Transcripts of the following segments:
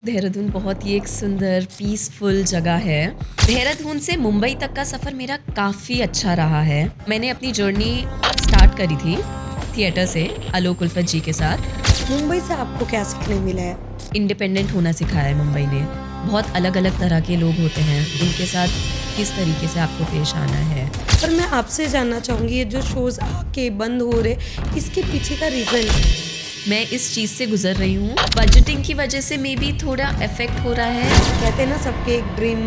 देहरादून बहुत ही एक सुंदर पीसफुल जगह है। देहरादून से मुंबई तक का सफ़र मेरा काफ़ी अच्छा रहा है। मैंने अपनी जर्नी स्टार्ट करी थी थिएटर से आलोक उल्फत जी के साथ। मुंबई से आपको क्या सीखने मिला है? इंडिपेंडेंट होना सिखाया है मुंबई ने। बहुत अलग अलग तरह के लोग होते हैं, उनके साथ किस तरीके से आपको पेश आना है। पर मैं आपसे जानना चाहूँगी, ये जो शोज़ आके बंद हो रहे, इसके पीछे का रीज़न है? मैं इस चीज़ से गुजर रही हूँ। बजटिंग की वजह से मे बी थोड़ा इफेक्ट हो रहा है। कहते हैं ना, सबके एक ड्रीम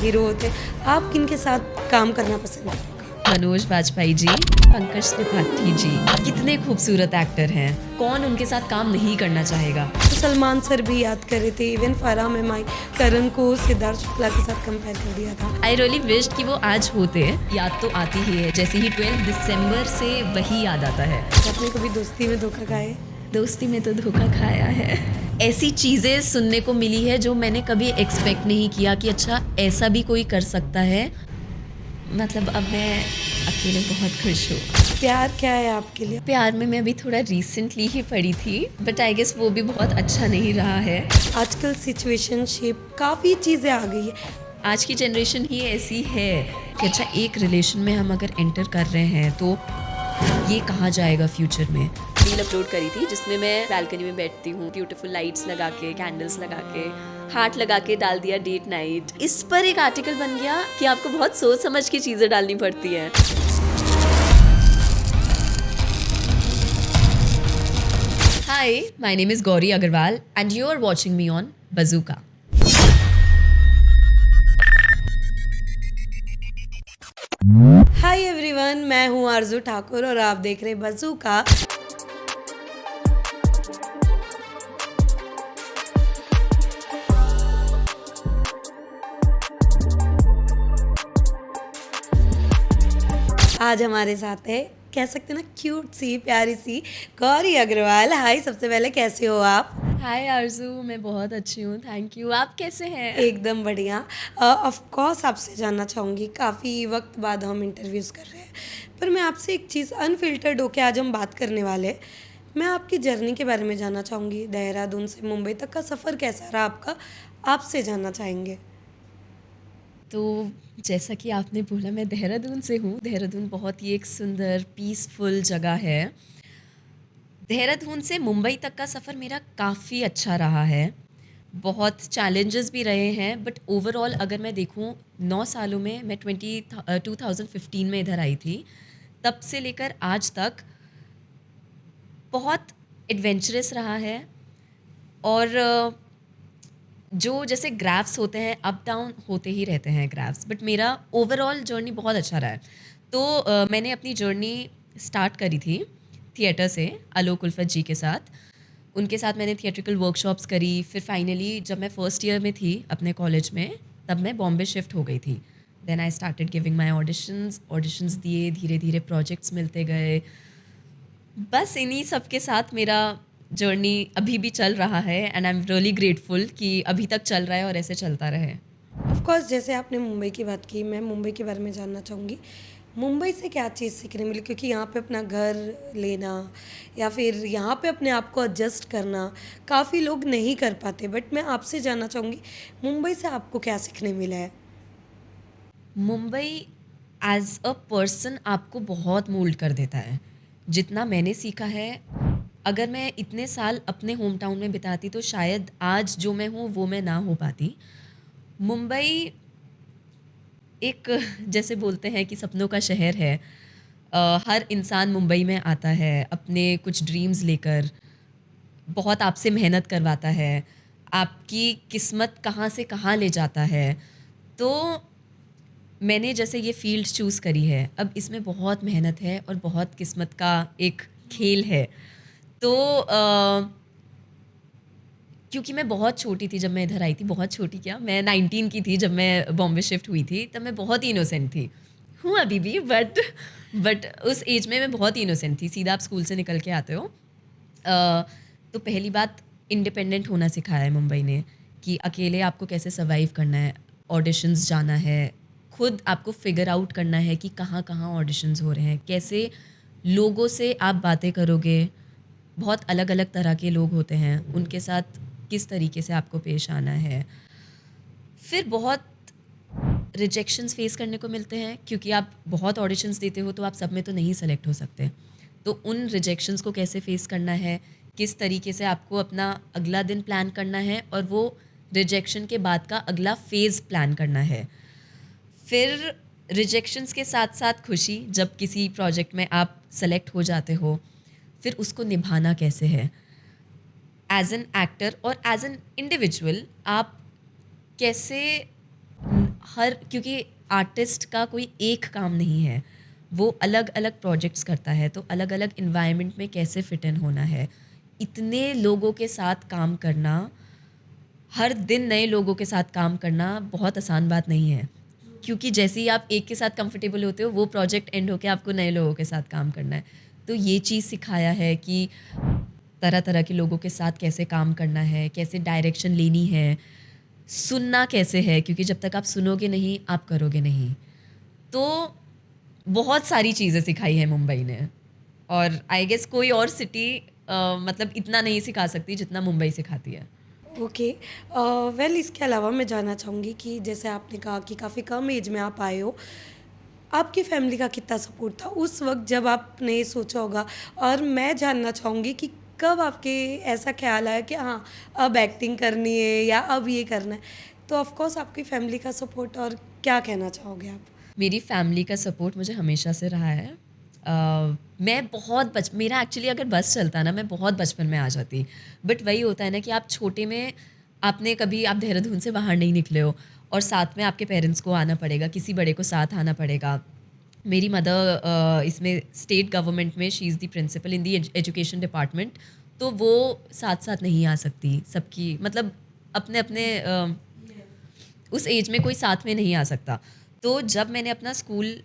हीरो होते हैं। आप किनके साथ काम करना पसंद करेंगे? मनोज बाजपेयी जी, पंकज त्रिपाठी जी, कितने खूबसूरत एक्टर हैं। कौन उनके साथ काम नहीं करना चाहेगा। तो सलमान सर भी याद कर रहे थे, इवन फराह मेहमाई करण को सिद्धार्थ शुक्ला के साथ कंपेयर कर दिया था। आई रियली विश कि वो आज होते। याद तो आती ही है, जैसे ही 12 दिसंबर से वही याद आता है। आपने कभी दोस्ती में धोखा खाया? दोस्ती में तो धोखा खाया है। ऐसी चीज़ें सुनने को मिली है जो मैंने कभी एक्सपेक्ट नहीं किया कि अच्छा ऐसा भी कोई कर सकता है। मतलब अब मैं अकेले बहुत खुश हूँ। प्यार क्या है आपके लिए? प्यार में मैं अभी थोड़ा रिसेंटली ही पड़ी थी, बट आई गेस वो भी बहुत अच्छा नहीं रहा है। आजकल सिचुएशनशिप काफ़ी चीज़ें आ गई है। आज की जनरेशन ही ऐसी है कि अच्छा एक रिलेशन में हम अगर एंटर कर रहे हैं तो ये कहाँ जाएगा फ्यूचर में। रील अपलोड करी थी जिसमें मैं बालकनी में बैठती हूँ, ब्यूटीफुल लाइट्स लगा के, कैंडल्स लगा के, हार्ट लगा के डाल दिया डेट नाइट। इस पर एक आर्टिकल बन गया कि आपको बहुत सोच समझ के चीज़ें डालनी पड़ती हैं। Hi, my name is Gauri Agarwal and you are watching me on Bazooka. Hi everyone, मैं हूँ आरजू ठाकुर और आप देख रहे हैं बज़ूका। आज हमारे साथ है, कह सकते हैं ना, क्यूट सी प्यारी सी गौरी अग्रवाल। हाय, सबसे पहले कैसे हो आप? हाय आरजू, मैं बहुत अच्छी हूँ, थैंक यू। आप कैसे हैं? एकदम बढ़िया। ऑफ कोर्स आपसे जानना चाहूँगी, काफ़ी वक्त बाद हम इंटरव्यूज़ कर रहे हैं, पर मैं आपसे एक चीज़ अनफिल्टर्ड होके आज हम बात करने वाले हैं। मैं आपकी जर्नी के बारे में जानना चाहूँगी। देहरादून से मुंबई तक का सफ़र कैसा रहा आपका? आपसे जानना चाहेंगे। तो जैसा कि आपने बोला, मैं देहरादून से हूँ। देहरादून बहुत ही एक सुंदर पीसफुल जगह है। देहरादून से मुंबई तक का सफ़र मेरा काफ़ी अच्छा रहा है। बहुत चैलेंजेस भी रहे हैं, बट ओवरऑल अगर मैं देखूँ 9 सालों में मैं 2015 में इधर आई थी। तब से लेकर आज तक बहुत एडवेंचरस रहा है। और जो जैसे ग्राफ्स होते हैं, अप डाउन होते ही रहते हैं ग्राफ्स, बट मेरा ओवरऑल जर्नी बहुत अच्छा रहा है। तो मैंने अपनी जर्नी स्टार्ट करी थी थिएटर से आलोक उल्फत जी के साथ। उनके साथ मैंने थिएट्रिकल वर्कशॉप्स करी। फिर फाइनली जब मैं फर्स्ट ईयर में थी अपने कॉलेज में, तब मैं बॉम्बे शिफ्ट हो गई थी। Then I started giving my auditions दिए, धीरे धीरे प्रोजेक्ट्स मिलते गए। बस इन्हीं सब के साथ मेरा जर्नी अभी भी चल रहा है and I am really grateful कि अभी तक चल रहा है और ऐसे चलता रहे। ऑफ कोर्स, जैसे आपने मुंबई की बात की, मैं मुंबई के बारे में जानना चाहूँगी। मुंबई से क्या चीज़ सीखने मिली? क्योंकि यहाँ पे अपना घर लेना या फिर यहाँ पे अपने आप को एडजस्ट करना काफ़ी लोग नहीं कर पाते, बट मैं आपसे जानना चाहूँगी, मुंबई से आपको क्या सीखने मिला है? मुंबई एज अ पर्सन आपको बहुत मोल्ड कर देता है। जितना मैंने सीखा है, अगर मैं इतने साल अपने होम टाउन में बिताती तो शायद आज जो मैं हूँ वो मैं ना हो पाती। मुंबई एक जैसे बोलते हैं कि सपनों का शहर है। हर इंसान मुंबई में आता है अपने कुछ ड्रीम्स लेकर। बहुत आपसे मेहनत करवाता है, आपकी किस्मत कहाँ से कहाँ ले जाता है। तो मैंने जैसे ये फ़ील्ड चूज़ करी है, अब इसमें बहुत मेहनत है और बहुत किस्मत का एक खेल है। तो क्योंकि मैं बहुत छोटी थी जब मैं इधर आई थी, बहुत छोटी क्या, मैं 19 की थी जब मैं बॉम्बे शिफ्ट हुई थी, तब मैं बहुत ही इनोसेंट थी। हूँ अभी भी, बट उस एज में मैं बहुत ही इनोसेंट थी। सीधा आप स्कूल से निकल के आते हो। तो पहली बात, इंडिपेंडेंट होना सिखाया है मुंबई ने कि अकेले आपको कैसे सर्वाइव करना है, ऑडिशंस जाना है, खुद आपको फिगर आउट करना है कि कहाँ कहाँ ऑडिशंस हो रहे हैं, कैसे लोगों से आप बातें करोगे। बहुत अलग अलग तरह के लोग होते हैं, उनके साथ किस तरीके से आपको पेश आना है। फिर बहुत रिजेक्शंस फेस करने को मिलते हैं क्योंकि आप बहुत ऑडिशंस देते हो तो आप सब में तो नहीं सेलेक्ट हो सकते। तो उन रिजेक्शंस को कैसे फेस करना है, किस तरीके से आपको अपना अगला दिन प्लान करना है और वो रिजेक्शन के बाद का अगला फेज़ प्लान करना है। फिर रिजेक्शंस के साथ साथ खुशी जब किसी प्रोजेक्ट में आप सेलेक्ट हो जाते हो, फिर उसको निभाना कैसे है। एज़ एन एक्टर और एज़ एन इंडिविजुअल आप कैसे हर क्योंकि आर्टिस्ट का कोई एक काम नहीं है, वो अलग अलग प्रोजेक्ट्स करता है, तो अलग अलग इन्वायरमेंट में कैसे फिट इन होना है। इतने लोगों के साथ काम करना, हर दिन नए लोगों के साथ काम करना बहुत आसान बात नहीं है, क्योंकि जैसे ही आप एक के साथ कंफर्टेबल होते हो वो प्रोजेक्ट एंड होके आपको नए लोगों के साथ काम करना है। तो ये चीज़ सिखाया है कि तरह तरह के लोगों के साथ कैसे काम करना है, कैसे डायरेक्शन लेनी है, सुनना कैसे है, क्योंकि जब तक आप सुनोगे नहीं आप करोगे नहीं। तो बहुत सारी चीज़ें सिखाई है मुंबई ने, और आई गेस कोई और सिटी मतलब इतना नहीं सिखा सकती जितना मुंबई सिखाती है। ओके। वेल इसके अलावा मैं जानना चाहूँगी कि जैसे आपने कहा कि काफ़ी कम एज में आप आए हो, आपकी फैमिली का कितना सपोर्ट था उस वक़्त जब आपने सोचा होगा? और मैं जानना चाहूँगी कि कब आपके ऐसा ख़्याल आया कि हाँ, अब एक्टिंग करनी है या अब ये करना है? तो ऑफ़ कोर्स आपकी फैमिली का सपोर्ट, और क्या कहना चाहोगे आप? मेरी फैमिली का सपोर्ट मुझे हमेशा से रहा है। मैं बहुत मेरा एक्चुअली अगर बस चलता ना मैं बहुत बचपन में आ जाती। बट वही होता है ना कि आप छोटे में आपने कभी आप देहरादून से बाहर नहीं निकले हो और साथ में आपके पेरेंट्स को आना पड़ेगा, किसी बड़े को साथ आना पड़ेगा। मेरी मदर इसमें स्टेट गवर्नमेंट में she is the principal in the education department, तो वो साथ-साथ नहीं आ सकती। सबकी मतलब अपने-अपने उस एज में कोई साथ में नहीं आ सकता। तो जब मैंने अपना स्कूल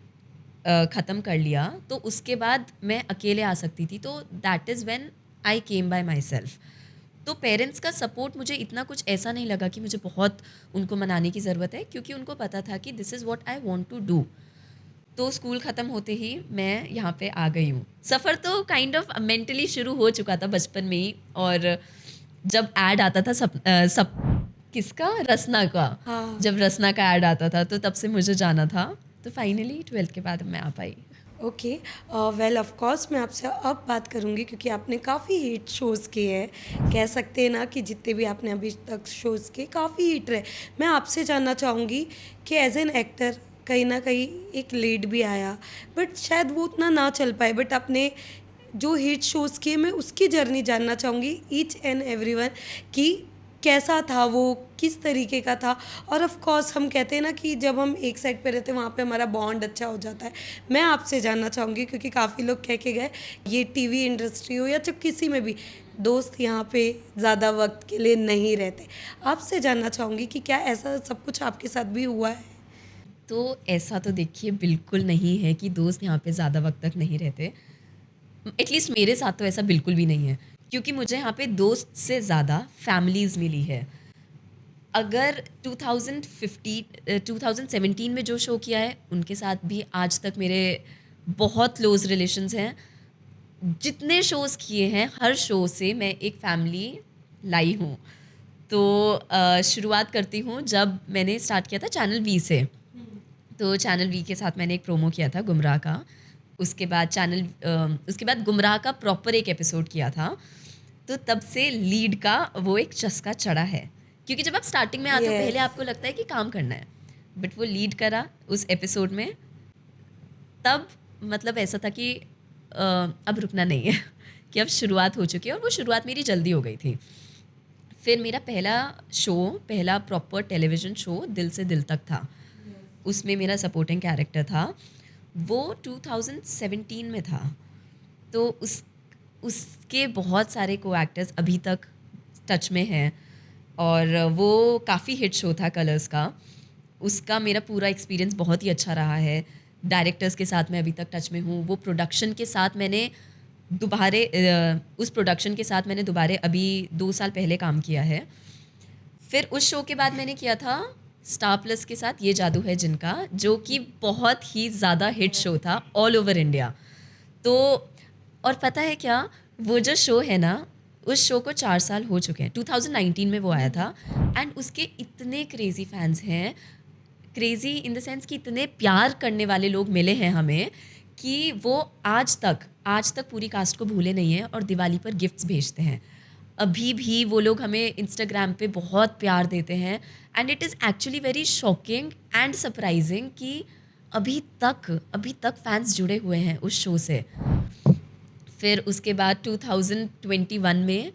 ख़त्म कर लिया तो उसके बाद मैं अकेले आ सकती थी, तो that is when I came by my self. तो पेरेंट्स का सपोर्ट मुझे इतना कुछ ऐसा नहीं लगा कि मुझे बहुत उनको मनाने की ज़रूरत है, क्योंकि उनको पता था कि this is what I want to do. तो स्कूल ख़त्म होते ही मैं यहाँ पे आ गई हूँ। सफ़र तो काइंड ऑफ मेंटली शुरू हो चुका था बचपन में ही, और जब ऐड आता था सब किसका? रसना का। हाँ। जब रसना का ऐड आता था तो तब से मुझे जाना था। तो फाइनली 12th के बाद मैं आ पाई। ओके। वेल ऑफ कोर्स मैं आपसे अब बात करूँगी क्योंकि आपने काफ़ी हिट शोज़ किए हैं। कह सकते हैं ना कि जितने भी आपने अभी तक शोज़ किए काफ़ी हिट रहे। मैं आपसे जानना चाहूँगी कि एज़ एन एक्टर कहीं न कहीं एक लीड भी आया, बट शायद वो उतना ना चल पाए, बट आपने जो हिट शोज़ किए मैं उसकी जर्नी जानना चाहूँगी ईच एंड एवरीवन कि कैसा था वो, किस तरीके का था? और ऑफ़ कोर्स हम कहते हैं ना कि जब हम एक साइड पे रहते हैं वहाँ पे हमारा बॉन्ड अच्छा हो जाता है। मैं आपसे जानना चाहूँगी क्योंकि काफ़ी लोग कह के गए, ये टीवी इंडस्ट्री हो या चाहे किसी में भी, दोस्त यहाँ पे ज़्यादा वक़्त के लिए नहीं रहते। आपसे जानना चाहूँगी कि क्या ऐसा सब कुछ आपके साथ भी हुआ है? तो ऐसा तो देखिए बिल्कुल नहीं है कि दोस्त यहाँ पे ज़्यादा वक़्त तक नहीं रहते। एटलीस्ट मेरे साथ तो ऐसा बिल्कुल भी नहीं है, क्योंकि मुझे यहाँ पे दोस्त से ज़्यादा फैमिलीज़ मिली है। अगर 2017 में जो शो किया है, उनके साथ भी आज तक मेरे बहुत क्लोज़ रिलेशंस हैं। जितने शोज़ किए हैं, हर शो से मैं एक फैमिली लाई हूँ। तो शुरुआत करती हूँ जब मैंने स्टार्ट किया था चैनल वी से। तो चैनल वी के साथ मैंने एक प्रोमो किया था गुमराह का। उसके बाद गुमराह का प्रॉपर एक एपिसोड किया था। तो तब से लीड का वो एक चस्का चढ़ा है, क्योंकि जब आप स्टार्टिंग में आते हो यस। पहले आपको लगता है कि काम करना है, बट वो लीड करा उस एपिसोड में, तब मतलब ऐसा था कि अब रुकना नहीं है कि अब शुरुआत हो चुकी है, और वो शुरुआत मेरी जल्दी हो गई थी। फिर मेरा पहला प्रॉपर टेलीविज़न शो दिल से दिल तक था। उसमें मेरा सपोर्टिंग कैरेक्टर था। वो 2017 में था। तो उसके बहुत सारे को-एक्टर्स अभी तक टच में हैं, और वो काफ़ी हिट शो था कलर्स का। उसका मेरा पूरा एक्सपीरियंस बहुत ही अच्छा रहा है। डायरेक्टर्स के साथ मैं अभी तक टच में हूँ। वो प्रोडक्शन के साथ मैंने उस प्रोडक्शन के साथ मैंने दोबारा अभी 2 साल पहले काम किया है। फिर उस शो के बाद मैंने किया था स्टार प्लस के साथ ये जादू है जिनका, जो कि बहुत ही ज़्यादा हिट शो था ऑल ओवर इंडिया। तो और पता है क्या, वो जो शो है ना, उस शो को 4 साल हो चुके हैं, 2019 में वो आया था एंड उसके इतने क्रेज़ी फैन्स हैं, क्रेज़ी इन द सेंस कि इतने प्यार करने वाले लोग मिले हैं हमें कि वो आज तक पूरी कास्ट को भूले नहीं हैं और दिवाली पर गिफ्ट्स भेजते हैं। अभी भी वो लोग हमें इंस्टाग्राम पे बहुत प्यार देते हैं and it is actually very shocking and surprising कि अभी तक फैन्स जुड़े हुए हैं उस शो से। फिर उसके बाद 2021 में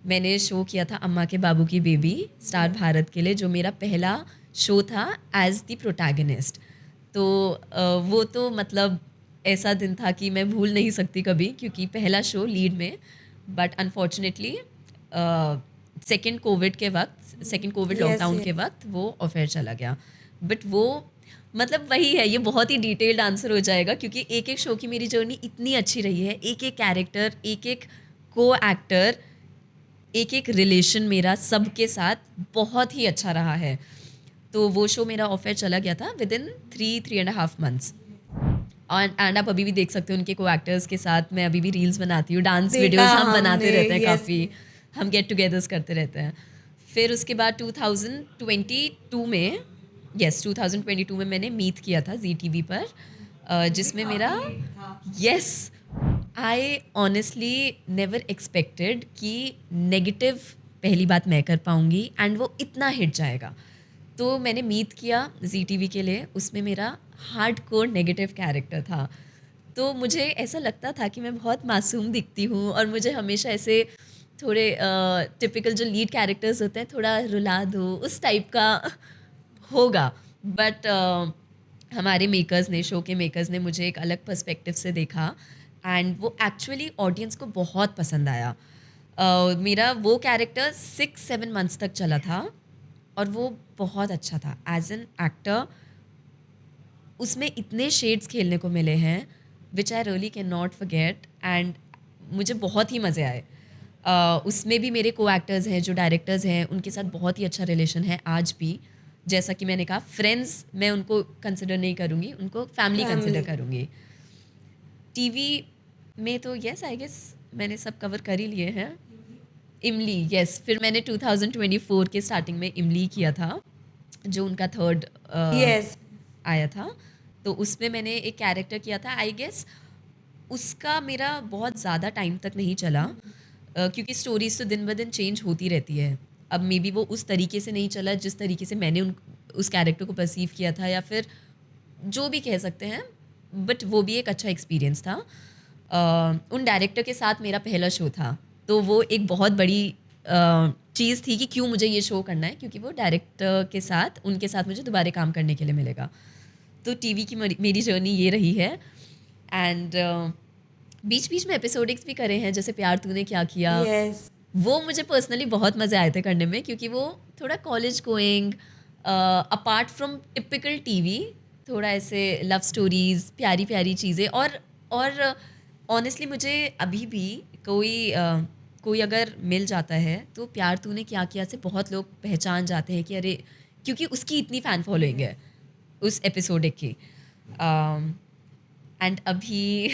मैंने शो किया था अम्मा के बाबू की बेबी स्टार भारत के लिए, जो मेरा पहला शो था एज द प्रोटैगनिस्ट। तो वो तो मतलब ऐसा दिन था कि मैं भूल नहीं सकती कभी, क्योंकि पहला शो लीड में। But unfortunately second Covid yes, lockdown के यस। वक्त वो अफेयर चला गया। बट वो मतलब वही है, ये बहुत ही डिटेल्ड आंसर हो जाएगा क्योंकि एक एक शो की मेरी जर्नी इतनी अच्छी रही है, एक एक कैरेक्टर, एक एक को एक्टर, एक एक रिलेशन मेरा सबके साथ बहुत ही अच्छा रहा है। तो वो शो मेरा ऑफर चला गया था विद इन 3.5 मंथ्स। एंड आप अभी भी देख सकते हो उनके को एक्टर्स के साथ मैं अभी भी रील्स बनाती हूँ, डांस देखा वीडियोस हम बनाते हमने, रहते हैं यस। काफ़ी, हम गेट टुगेदर्स करते रहते हैं। फिर उसके बाद 2022 में 2022 में मैंने मीत किया था जी टी वी पर, जिसमें मेरा yes I honestly never expected कि नेगेटिव पहली बात मैं कर पाऊँगी एंड वो इतना हिट जाएगा। तो मैंने मीत किया जी टी वी के लिए, उसमें मेरा हार्डकोर नेगेटिव कैरेक्टर था। तो मुझे ऐसा लगता था कि मैं बहुत मासूम दिखती हूँ और मुझे हमेशा ऐसे थोड़े टिपिकल जो लीड कैरेक्टर्स होते हैं थोड़ा रुला दो उस टाइप का होगा। बट हमारे मेकर्स ने, शो के मेकर्स ने मुझे एक अलग पर्सपेक्टिव से देखा एंड वो एक्चुअली ऑडियंस को बहुत पसंद आया। मेरा वो कैरेक्टर 6-7 मंथ्स तक चला था और वो बहुत अच्छा था एज एन एक्टर। उसमें इतने शेड्स खेलने को मिले हैं which I really can not forget and मुझे बहुत ही मज़े आए। उसमें भी मेरे को एक्टर्स हैं जो डायरेक्टर्स हैं, उनके साथ बहुत ही अच्छा रिलेशन है आज भी। जैसा कि मैंने कहा, फ्रेंड्स मैं उनको कंसिडर नहीं करूँगी, उनको फैमिली कंसिडर फैमिली। करूँगी। टीवी में तो यस आई गेस मैंने सब कवर कर ही लिए हैं। इमली, यस, फिर मैंने 2024 के स्टार्टिंग में इमली किया था, जो उनका थर्ड यस। आया था। तो उसमें मैंने एक कैरेक्टर किया था, आई गेस उसका मेरा बहुत ज़्यादा टाइम तक नहीं चला, क्योंकि स्टोरीज तो दिन ब दिन चेंज होती रहती है। अब मे बी वो उस तरीके से नहीं चला जिस तरीके से मैंने उस कैरेक्टर को परसीव किया था, या फिर जो भी कह सकते हैं, बट वो भी एक अच्छा एक्सपीरियंस था। उन डायरेक्टर के साथ मेरा पहला शो था, तो वो एक बहुत बड़ी चीज़ थी कि क्यों मुझे ये शो करना है, क्योंकि वो डायरेक्टर के साथ, उनके साथ मुझे दोबारा काम करने के लिए मिलेगा। तो टीवी की मेरी जर्नी ये रही है एंड बीच बीच में एपिसोडिक्स भी करे हैं, जैसे प्यार तूने क्या किया। यस। वो मुझे पर्सनली बहुत मज़े आए थे करने में, क्योंकि वो थोड़ा college going, apart from typical TV, थोड़ा ऐसे लव स्टोरीज़, प्यारी प्यारी चीज़ें। और ऑनेस्टली मुझे अभी भी कोई अगर मिल जाता है तो प्यार तूने क्या किया से बहुत लोग पहचान जाते हैं कि अरे, क्योंकि उसकी इतनी फ़ैन फॉलोइंग है उस एपिसोडिक की। एंड अभी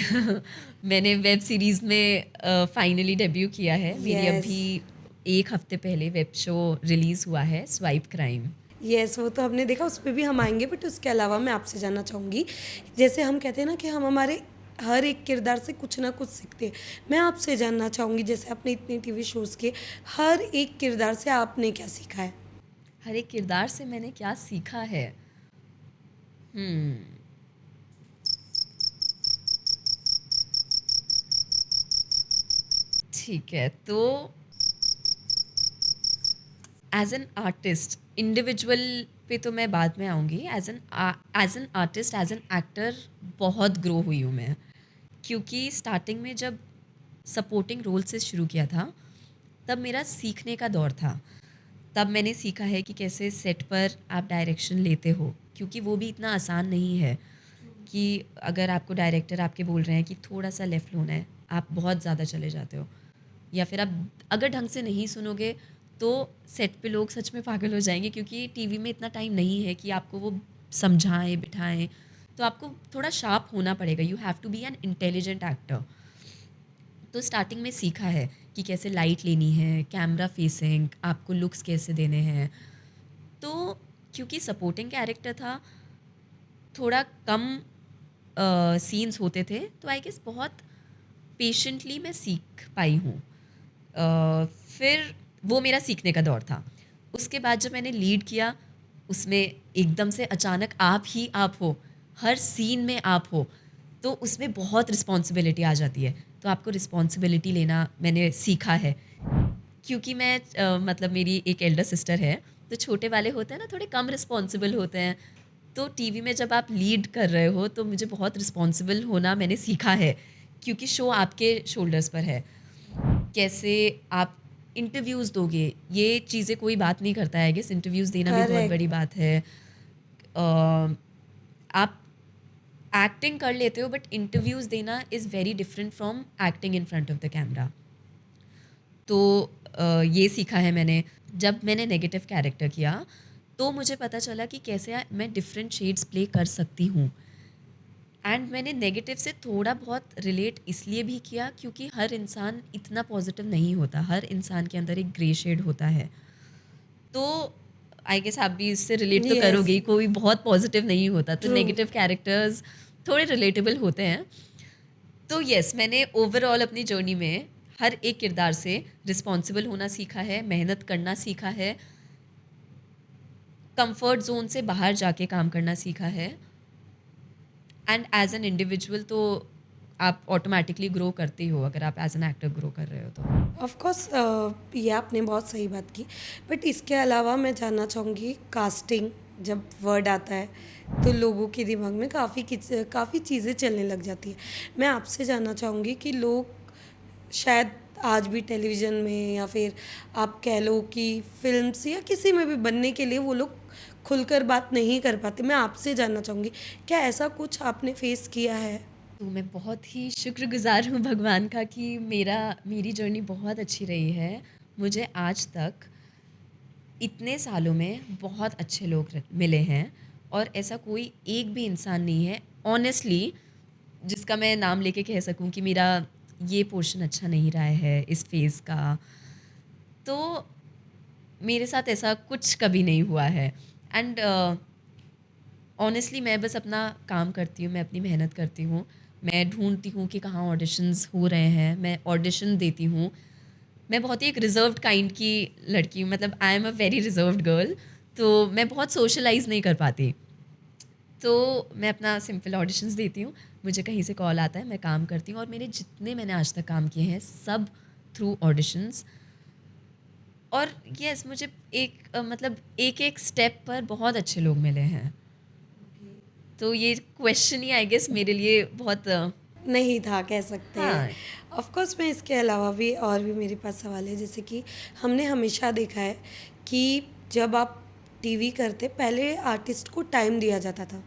मैंने वेब सीरीज़ में फाइनली डेब्यू किया है। मेरी यस। अभी एक हफ्ते पहले वेब शो रिलीज़ हुआ है, स्वाइप क्राइम। यस, वो तो हमने देखा, उस पे भी हम आएँगे, बट उसके अलावा मैं आपसे जानना चाहूँगी, जैसे हम कहते हैं ना कि हम हमारे हर एक किरदार से कुछ ना कुछ सीखते हैं। मैं आपसे जानना चाहूँगी, जैसे आपने इतने टीवी शोज़ किए, हर एक किरदार से आपने क्या सीखा है? हर एक किरदार से मैंने क्या सीखा है? ठीक है, तो एज एन आर्टिस्ट, इंडिविजुअल पे तो मैं बाद में आऊँगी। As an artist, as an actor बहुत ग्रो हुई हूँ मैं, क्योंकि स्टार्टिंग में जब सपोर्टिंग रोल से शुरू किया था तब मेरा सीखने का दौर था। तब मैंने सीखा है कि कैसे सेट पर आप डायरेक्शन लेते हो, क्योंकि वो भी इतना आसान नहीं है कि अगर आपको डायरेक्टर आपके बोल रहे हैं कि थोड़ा सा लेफ़्ट होना है, आप बहुत ज़्यादा चले जाते हो, या फिर आप अगर ढंग से नहीं सुनोगे तो सेट पे लोग सच में पागल हो जाएंगे, क्योंकि टीवी में इतना टाइम नहीं है कि आपको वो समझाएं बिठाएं। तो आपको थोड़ा शार्प होना पड़ेगा, you have to be an intelligent actor. तो स्टार्टिंग में सीखा है कि कैसे लाइट लेनी है, कैमरा फेसिंग, आपको लुक्स कैसे देने हैं। तो क्योंकि सपोर्टिंग कैरेक्टर था, थोड़ा कम सीन्स होते थे, तो आई गेस बहुत पेशेंटली मैं सीख पाई हूँ। फिर वो मेरा सीखने का दौर था। उसके बाद जब मैंने लीड किया, उसमें एकदम से अचानक आप ही आप हो, हर सीन में आप हो, तो उसमें बहुत रिस्पॉन्सिबिलिटी आ जाती है। तो आपको रिस्पॉन्सिबिलिटी लेना मैंने सीखा है। क्योंकि मैं मतलब मेरी एक एल्डर सिस्टर है, तो छोटे वाले होते हैं ना, थोड़े कम रिस्पॉन्सिबल होते हैं। तो टीवी में जब आप लीड कर रहे हो, तो मुझे बहुत रिस्पॉन्सिबल होना मैंने सीखा है, क्योंकि शो आपके शोल्डर्स पर है। कैसे आप इंटरव्यूज़ दोगे, ये चीज़ें कोई बात नहीं करता है। आई गेस इंटरव्यूज़ देना भी बहुत करेक्ट। बड़ी बात है। आप एक्टिंग कर लेते हो, बट इंटरव्यूज़ देना is very different from acting in front of the camera. तो ये सीखा है मैंने। जब मैंने नेगेटिव कैरेक्टर किया, तो मुझे पता चला कि कैसे मैं डिफरेंट शेड्स प्ले कर सकती हूँ। एंड मैंने नेगेटिव से थोड़ा बहुत रिलेट इसलिए भी किया, क्योंकि हर इंसान इतना पॉजिटिव नहीं होता, हर इंसान के अंदर एक ग्रे शेड होता है। तो आई गेस आप भी इससे रिलेट तो यस। करोगे ही, कोई बहुत पॉजिटिव नहीं होता, तो ट्रू। नेगेटिव कैरेक्टर्स थोड़े रिलेटेबल होते हैं। तो यस, मैंने ओवरऑल अपनी जर्नी में हर एक किरदार से रिस्पॉन्सिबल होना सीखा है, मेहनत करना सीखा है, कंफर्ट जोन से बाहर जाके काम करना सीखा है। एंड एज एन इंडिविजुअल तो आप ऑटोमेटिकली ग्रो करते ही हो, अगर आप एज एन एक्टर ग्रो कर रहे हो तो। ऑफ कोर्स ये आपने बहुत सही बात की। बट इसके अलावा मैं जानना चाहूँगी, कास्टिंग जब वर्ड आता है तो लोगों के दिमाग में काफ़ी चीज़ें चलने लग जाती है। मैं आपसे जानना चाहूँगी कि लोग शायद आज भी टेलीविज़न में या फिर आप कह लो कि फ़िल्म्स या किसी में भी बनने के लिए वो लोग खुलकर बात नहीं कर पाते। मैं आपसे जानना चाहूँगी, क्या ऐसा कुछ आपने फ़ेस किया है? तो मैं बहुत ही शुक्रगुज़ार हूँ भगवान का कि मेरी जर्नी बहुत अच्छी रही है। मुझे आज तक इतने सालों में बहुत अच्छे लोग मिले हैं, और ऐसा कोई एक भी इंसान नहीं है ऑनेस्टली जिसका मैं नाम लेके कह सकूं कि मेरा ये पोर्शन अच्छा नहीं रहा है इस फेज़ का। तो मेरे साथ ऐसा कुछ कभी नहीं हुआ है। एंड ऑनेस्टली मैं बस अपना काम करती हूँ, मैं अपनी मेहनत करती हूँ, मैं ढूंढती हूँ कि कहाँ ऑडिशंस हो रहे हैं, मैं ऑडिशन देती हूँ। मैं बहुत ही एक रिजर्व्ड काइंड की लड़की हूँ, मतलब I am a very reserved girl. तो मैं बहुत सोशलाइज नहीं कर पाती, तो मैं अपना सिंपल ऑडिशंस देती हूँ, मुझे कहीं से कॉल आता है, मैं काम करती हूँ, और मैंने आज तक काम किए हैं सब थ्रू ऑडिशंस। और यस, मुझे मतलब एक एक स्टेप पर बहुत अच्छे लोग मिले हैं। तो ये क्वेश्चन ही आई गेस मेरे लिए बहुत नहीं था कह सकते हैं। हाँ। ऑफ कोर्स मैं इसके अलावा भी और भी मेरे पास सवाल है, जैसे कि हमने हमेशा देखा है कि जब आप टीवी करते पहले आर्टिस्ट को टाइम दिया जाता था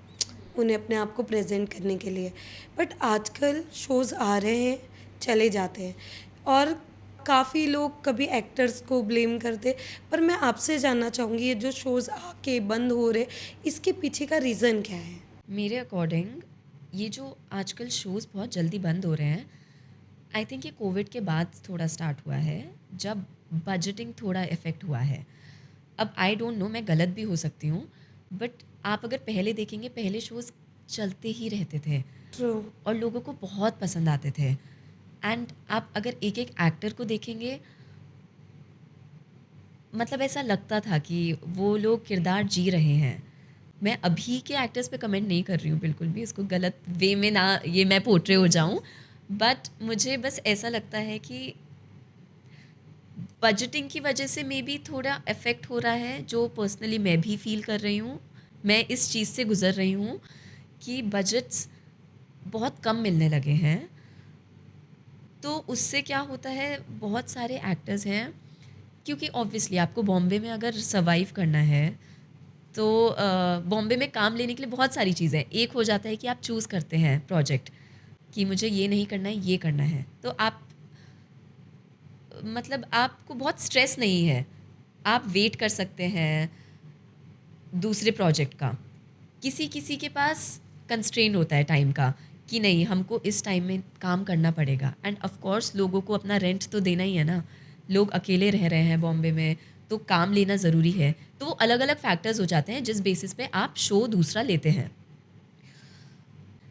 उन्हें अपने आप को प्रेजेंट करने के लिए। बट आजकल शोज़ आ रहे हैं, चले जाते हैं, और काफ़ी लोग कभी एक्टर्स को ब्लेम करते। पर मैं आपसे जानना चाहूँगी, ये जो शोज़ आके बंद हो रहे, इसके पीछे का रीज़न क्या है? मेरे अकॉर्डिंग ये जो आजकल शोज़ बहुत जल्दी बंद हो रहे हैं, आई थिंक ये कोविड के बाद थोड़ा स्टार्ट हुआ है, जब बजटिंग थोड़ा इफ़ेक्ट हुआ है। अब आई डोंट नो, मैं गलत भी हो सकती हूँ, बट आप अगर पहले देखेंगे, पहले शोज़ चलते ही रहते थे ट्रू। और लोगों को बहुत पसंद आते थे। एंड आप अगर एक एक एक्टर को देखेंगे, मतलब ऐसा लगता था कि वो लोग किरदार जी रहे हैं। मैं अभी के एक्टर्स पे कमेंट नहीं कर रही हूँ बिल्कुल भी, इसको गलत वे में ना ये मैं पोर्ट्रे हो जाऊँ, बट मुझे बस ऐसा लगता है कि बजटिंग की वजह से मे बी थोड़ा इफ़ेक्ट हो रहा है, जो पर्सनली मैं भी फ़ील कर रही हूँ। मैं इस चीज़ से गुज़र रही हूँ कि बजट्स बहुत कम मिलने लगे हैं। तो उससे क्या होता है, बहुत सारे एक्टर्स हैं, क्योंकि ऑब्वियसली आपको बॉम्बे में अगर सर्वाइव करना है, तो बॉम्बे में काम लेने के लिए बहुत सारी चीज़ें हैं। एक हो जाता है कि आप चूज़ करते हैं प्रोजेक्ट, कि मुझे ये नहीं करना है, ये करना है, तो आप मतलब आपको बहुत स्ट्रेस नहीं है, आप वेट कर सकते हैं दूसरे प्रोजेक्ट का। किसी किसी के पास कंस्ट्रेंट होता है टाइम का, कि नहीं हमको इस टाइम में काम करना पड़ेगा। एंड ऑफ कोर्स लोगों को अपना रेंट तो देना ही है ना, लोग अकेले रह रहे हैं बॉम्बे में, तो काम लेना ज़रूरी है। तो वो अलग अलग फैक्टर्स हो जाते हैं जिस बेसिस पे आप शो दूसरा लेते हैं।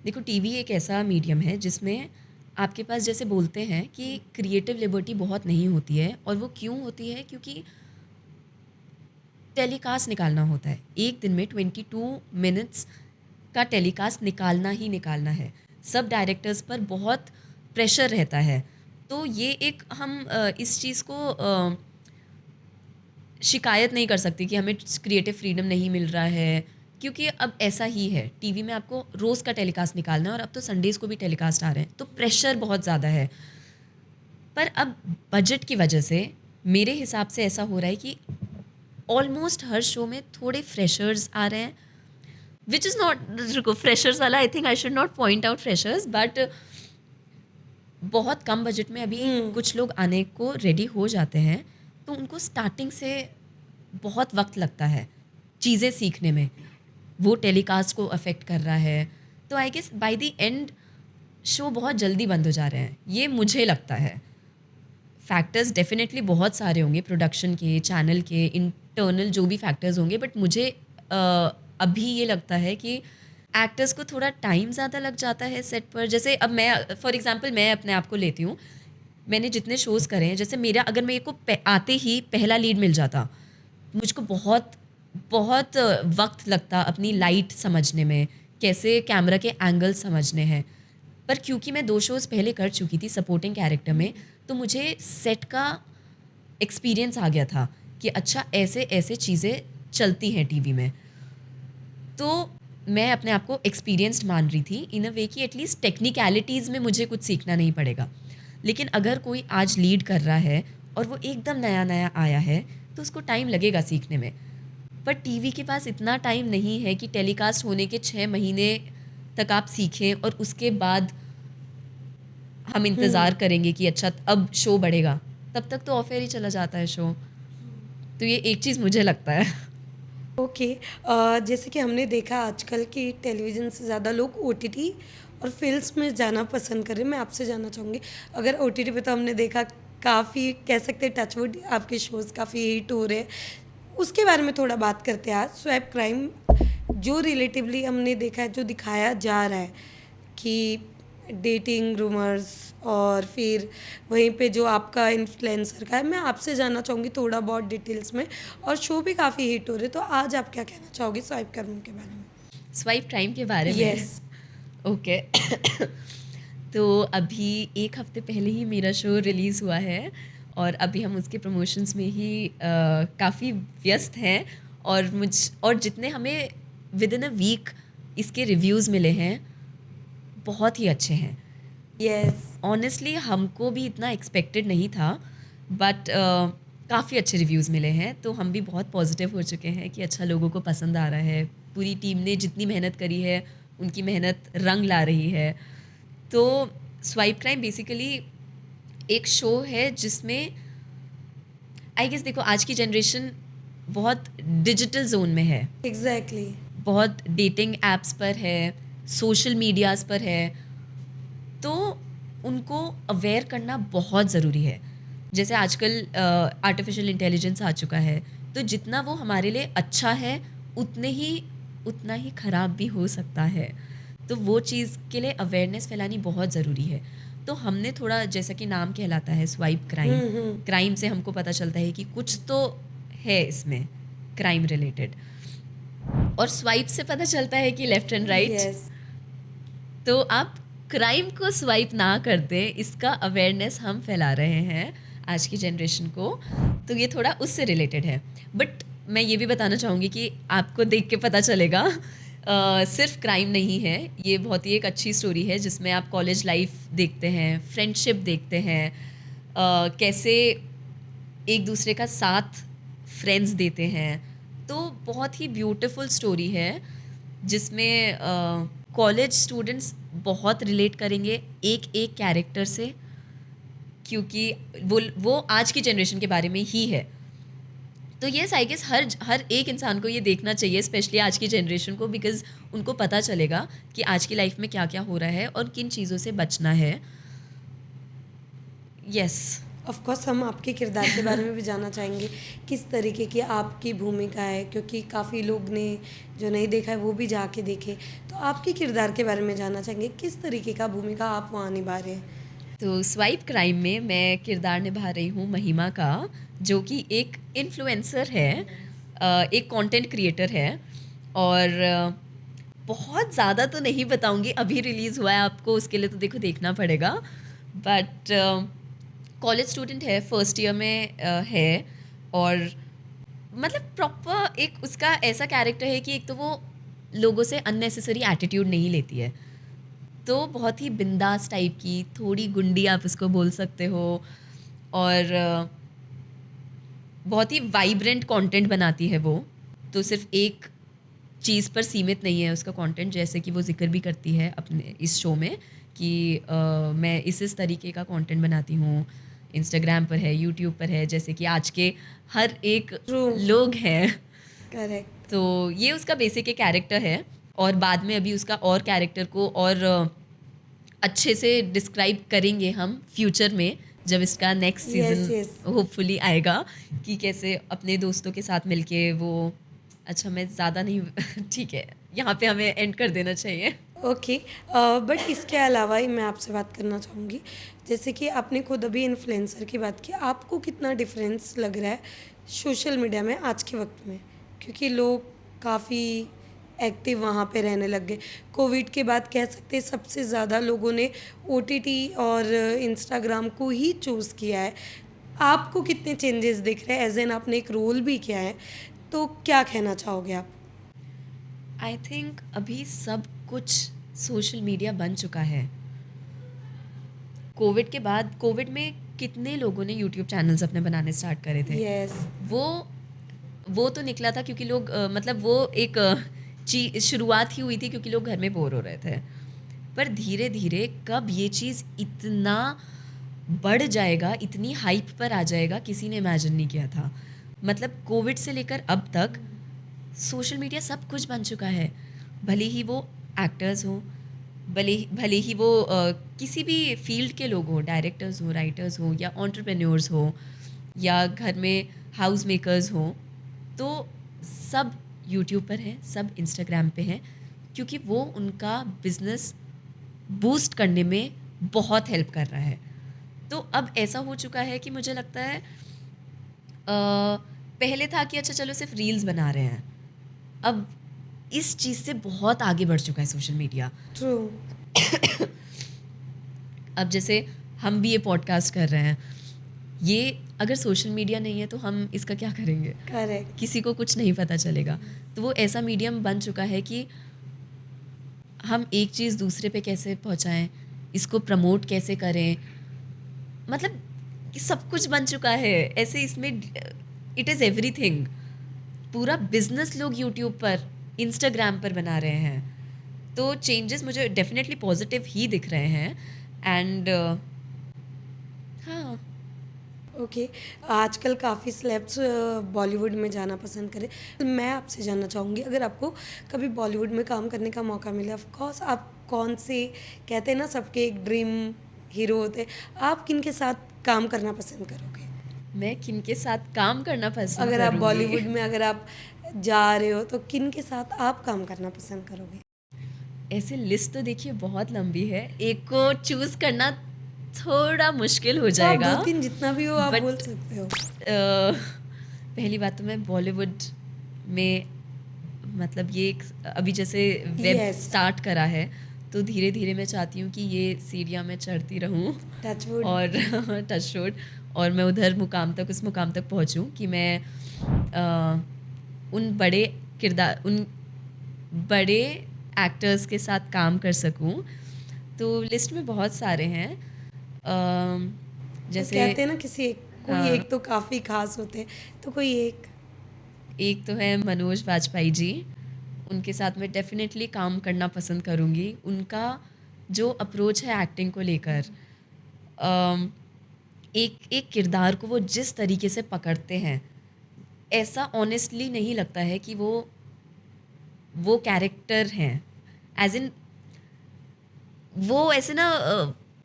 देखो टीवी एक ऐसा मीडियम है जिसमें आपके पास जैसे बोलते हैं कि क्रिएटिव लिबर्टी बहुत नहीं होती है, और वो क्यों होती है, क्योंकि टेलीकास्ट निकालना होता है। एक दिन में 22 मिनट्स का टेलीकास्ट निकालना ही निकालना है। सब डायरेक्टर्स पर बहुत प्रेशर रहता है। तो ये एक हम इस चीज़ को शिकायत नहीं कर सकते कि हमें क्रिएटिव फ्रीडम नहीं मिल रहा है, क्योंकि अब ऐसा ही है। टीवी में आपको रोज़ का टेलीकास्ट निकालना है, और अब तो संडेज़ को भी टेलीकास्ट आ रहे हैं, तो प्रेशर बहुत ज़्यादा है। पर अब बजट की वजह से मेरे हिसाब से ऐसा हो रहा है कि ऑलमोस्ट हर शो में थोड़े फ्रेशर्स आ रहे हैं, विच इज़ नॉट, रुको, फ्रेशर्स वाला I think I should not point out freshers, but बहुत कम बजट में अभी कुछ लोग आने को रेडी हो जाते हैं, तो उनको स्टार्टिंग से बहुत वक्त लगता है चीज़ें सीखने में, वो टेलीकास्ट को अफेक्ट कर रहा है। तो I guess by the end show बहुत जल्दी बंद हो जा रहे हैं, ये मुझे लगता है। फैक्टर्स डेफिनेटली बहुत सारे होंगे, प्रोडक्शन के, चैनल के, इंटरनल जो भी फैक्टर्स होंगे, बट मुझे अभी ये लगता है कि एक्टर्स को थोड़ा टाइम ज़्यादा लग जाता है सेट पर। जैसे अब मैं फॉर एग्जांपल मैं अपने आप को लेती हूँ, मैंने जितने शोज़ करे हैं, जैसे मेरा अगर मेरे को आते ही पहला लीड मिल जाता, मुझको बहुत बहुत वक्त लगता अपनी लाइट समझने में, कैसे कैमरा के एंगल समझने हैं। पर क्योंकि मैं 2 शोज़ पहले कर चुकी थी सपोर्टिंग कैरेक्टर में, तो मुझे सेट का एक्सपीरियंस आ गया था कि अच्छा ऐसे ऐसे चीज़ें चलती हैं टीवी में। तो मैं अपने आप को एक्सपीरियंस्ड मान रही थी इन अ वे कि एटलीस्ट टेक्निकलिटीज़ में मुझे कुछ सीखना नहीं पड़ेगा। लेकिन अगर कोई आज लीड कर रहा है और वो एकदम नया नया आया है, तो उसको टाइम लगेगा सीखने में। पर टीवी के पास इतना टाइम नहीं है कि टेलीकास्ट होने के 6 महीने तक आप सीखें और उसके बाद हम इंतज़ार करेंगे कि अच्छा अब शो बढ़ेगा। तब तक तो ऑफ एयर ही चला जाता है शो। तो ये एक चीज़ मुझे लगता है। ओके। जैसे कि हमने देखा आजकल कि टेलीविज़न से ज़्यादा लोग ओटीटी और फ़िल्म्स में जाना पसंद कर रहे हैं। मैं आपसे जानना चाहूँगी, अगर ओटीटी पे तो हमने देखा काफ़ी, कह सकते हैं टचवुड, आपके शोज़ काफ़ी हिट हो रहे हैं। उसके बारे में थोड़ा बात करते हैं आज। स्वाइप क्राइम जो रिलेटिवली हमने देखा है, जो दिखाया जा रहा है कि डेटिंग रूमर्स, और फिर वहीं पे जो आपका इन्फ्लुएंसर का है, मैं आपसे जानना चाहूँगी थोड़ा बहुत डिटेल्स में। और शो भी काफ़ी हिट हो रहे, तो आज आप क्या कहना चाहोगे स्वाइप कर्म के बारे में? स्वाइप टाइम के बारे में? यस। ओके। तो अभी 1 हफ्ते पहले ही मेरा शो रिलीज़ हुआ है, और अभी हम उसके प्रमोशंस में ही काफ़ी व्यस्त हैं, और जितने हमें विद इन अ वीक इसके रिव्यूज़ मिले हैं, बहुत ही अच्छे हैं। यस। ऑनेस्टली हमको भी इतना एक्सपेक्टेड नहीं था, बट काफ़ी अच्छे रिव्यूज़ मिले हैं, तो हम भी बहुत पॉजिटिव हो चुके हैं कि अच्छा लोगों को पसंद आ रहा है। पूरी टीम ने जितनी मेहनत करी है, उनकी मेहनत रंग ला रही है। तो स्वाइप क्राइम बेसिकली एक शो है जिसमें आई गेस देखो आज की जनरेशन बहुत डिजिटल जोन में है, एग्जैक्टली। बहुत डेटिंग ऐप्स पर है, सोशल मीडियाज़ पर है, तो उनको अवेयर करना बहुत ज़रूरी है। जैसे आजकल आर्टिफिशियल इंटेलिजेंस आ चुका है, तो जितना वो हमारे लिए अच्छा है उतना ही ख़राब भी हो सकता है। तो वो चीज़ के लिए अवेयरनेस फैलानी बहुत ज़रूरी है। तो हमने थोड़ा, जैसा कि नाम कहलाता है स्वाइप क्राइम, क्राइम से हमको पता चलता है कि कुछ तो है इसमें क्राइम रिलेटेड, और स्वाइप से पता चलता है कि लेफ़्ट एंड राइट। यस। तो आप क्राइम को स्वाइप ना कर दें, इसका अवेयरनेस हम फैला रहे हैं आज की जनरेशन को। तो ये थोड़ा उससे रिलेटेड है। बट मैं ये भी बताना चाहूँगी कि आपको देख के पता चलेगा सिर्फ क्राइम नहीं है, ये बहुत ही एक अच्छी स्टोरी है जिसमें आप कॉलेज लाइफ देखते हैं, फ्रेंडशिप देखते हैं, कैसे एक दूसरे का साथ फ्रेंड्स देते हैं। तो बहुत ही ब्यूटीफुल स्टोरी है जिसमें कॉलेज स्टूडेंट्स बहुत रिलेट करेंगे एक एक कैरेक्टर से, क्योंकि वो आज की जनरेशन के बारे में ही है। तो येस आई गेस हर एक इंसान को ये देखना चाहिए, स्पेशली आज की जनरेशन को, बिकॉज़ उनको पता चलेगा कि आज की लाइफ में क्या-क्या हो रहा है और किन चीज़ों से बचना है। येस। ऑफ कोर्स हम आपके किरदार के बारे में भी जानना चाहेंगे, किस तरीके की आपकी भूमिका है, क्योंकि काफ़ी लोग ने जो नहीं देखा है वो भी जाके देखे। तो आपके किरदार के बारे में जानना चाहेंगे, किस तरीके का भूमिका आप वहाँ निभा रहे हैं? तो स्वाइप क्राइम में मैं किरदार निभा रही हूँ महिमा का, जो कि एक इन्फ्लुएंसर है, एक कंटेंट क्रिएटर है और बहुत ज़्यादा तो नहीं बताऊँगी, अभी रिलीज़ हुआ है, आपको उसके लिए तो देखो देखना पड़ेगा। बट कॉलेज स्टूडेंट है, फर्स्ट ईयर में है और मतलब प्रॉपर एक उसका ऐसा कैरेक्टर है कि एक तो वो लोगों से अननेसेसरी एटीट्यूड नहीं लेती है, तो बहुत ही बिंदास टाइप की, थोड़ी गुंडी आप उसको बोल सकते हो और बहुत ही वाइब्रेंट कंटेंट बनाती है वो। तो सिर्फ़ एक चीज़ पर सीमित नहीं है उसका कंटेंट, जैसे कि वो ज़िक्र भी करती है अपने इस शो में कि मैं इस तरीके का कंटेंट बनाती हूँ, इंस्टाग्राम पर है, यूट्यूब पर है, जैसे कि आज के हर एक ट्रू। लोग हैं। करेक्ट। तो ये उसका बेसिक एक कैरेक्टर है और बाद में अभी उसका और कैरेक्टर को और अच्छे से डिस्क्राइब करेंगे हम फ्यूचर में, जब इसका next yes, season yes. Hopefully आएगा, कि कैसे अपने दोस्तों के साथ मिलके वो। अच्छा मैं ज़्यादा नहीं ठीक है, यहाँ पे हमें एंड कर देना चाहिए। ओके। बट इसके अलावा ही मैं आपसे बात करना चाहूँगी, जैसे कि आपने खुद अभी इन्फ्लुएंसर की बात की, आपको कितना डिफरेंस लग रहा है सोशल मीडिया में आज के वक्त में? क्योंकि लोग काफ़ी एक्टिव वहाँ पे रहने लग गए। कोविड के बाद कह सकते हैं सबसे ज़्यादा लोगों ने ओटीटी और इंस्टाग्राम को ही चूज़ किया है। आपको कितने चेंजेस दिख रहे हैं? एज़ एन आपने एक रोल भी किया है, तो क्या कहना चाहोगे आप? आई थिंक अभी सब कुछ सोशल मीडिया बन चुका है। कोविड के बाद, कोविड में कितने लोगों ने यूट्यूब चैनल्स अपने बनाने स्टार्ट करे थे। यस। वो वो तो निकला था क्योंकि लोग मतलब वो एक शुरुआत ही हुई थी क्योंकि लोग घर में बोर हो रहे थे। पर धीरे-धीरे कब ये चीज़ इतना बढ़ जाएगा, इतनी हाइप पर आ जाएगा, किसी ने इमेजिन नहीं किया था। मतलब कोविड से लेकर अब तक सोशल मीडिया सब कुछ बन चुका है। भले ही वो एक्टर्स हों, भले भले ही वो किसी भी फ़ील्ड के लोग हों, डायरेक्टर्स हों, राइटर्स हों या एंटरप्रेन्योर्स हों या घर में हाउस मेकर्स हों, तो सब यूट्यूब पर हैं, सब इंस्टाग्राम पे हैं, क्योंकि वो उनका बिज़नेस बूस्ट करने में बहुत हेल्प कर रहा है। तो अब ऐसा हो चुका है कि मुझे लगता है पहले था कि अच्छा चलो सिर्फ रील्स बना रहे हैं। अब इस चीज़ से बहुत आगे बढ़ चुका है सोशल मीडिया। ट्रू। अब जैसे हम भी ये पॉडकास्ट कर रहे हैं, ये अगर सोशल मीडिया नहीं है तो हम इसका क्या करेंगे? करेक्ट। किसी को कुछ नहीं पता चलेगा। तो वो ऐसा मीडियम बन चुका है कि हम एक चीज़ दूसरे पे कैसे पहुँचाएँ, इसको प्रमोट कैसे करें, मतलब कि सब कुछ बन चुका है। ऐसे इसमें इट इज़ एवरीथिंग। पूरा बिज़नेस लोग यूट्यूब पर, इंस्टाग्राम पर बना रहे हैं। तो चेंजेस मुझे डेफ़िनेटली पॉज़िटिव ही दिख रहे हैं एंड हाँ। ओके। आजकल काफ़ी सेलेब्स बॉलीवुड में जाना पसंद करें। मैं आपसे जानना चाहूँगी, अगर आपको कभी बॉलीवुड में काम करने का मौका मिले, ऑफ कोर्स आप कौन से, कहते हैं ना सबके एक ड्रीम हीरो होते हैं, आप किनके साथ काम करना पसंद करोगे? मैं किनके साथ काम करना पसंद अगर आप करूँगी? बॉलीवुड में अगर आप जा रहे हो, तो किनके साथ आप काम करना पसंद करोगे? ऐसे लिस्ट तो देखिए बहुत लंबी है। एक को चूज़ करना थोड़ा मुश्किल हो तो आप जाएगा। 2-3 जितना भी हो आप बोल बट सकते हो। पहली बात तो मैं बॉलीवुड में, मतलब ये एक अभी जैसे वेब यस। स्टार्ट करा है, तो धीरे-धीरे मैं चाहती हूँ कि ये सीढ़ियाँ मैं चढ़ती रहूँ टच वुड। और टच वुड, और मैं उधर मुकाम तक, उस मुकाम तक पहुँचूँ कि मैं उन बड़े किरदार, उन बड़े एक्टर्स के साथ काम कर सकूँ। तो लिस्ट में बहुत सारे हैं। तो जैसे कहते हैं ना किसी एक, कोई हाँ, एक तो काफ़ी ख़ास होते हैं, तो कोई एक? एक तो है मनोज वाजपेयी जी, उनके साथ मैं डेफ़िनेटली काम करना पसंद करूँगी। उनका जो अप्रोच है एक्टिंग को लेकर, अम, एक एक किरदार को वो जिस तरीके से पकड़ते हैं, ऐसा ऑनेस्टली नहीं लगता है कि वो कैरेक्टर हैं। एज़ इन वो ऐसे ना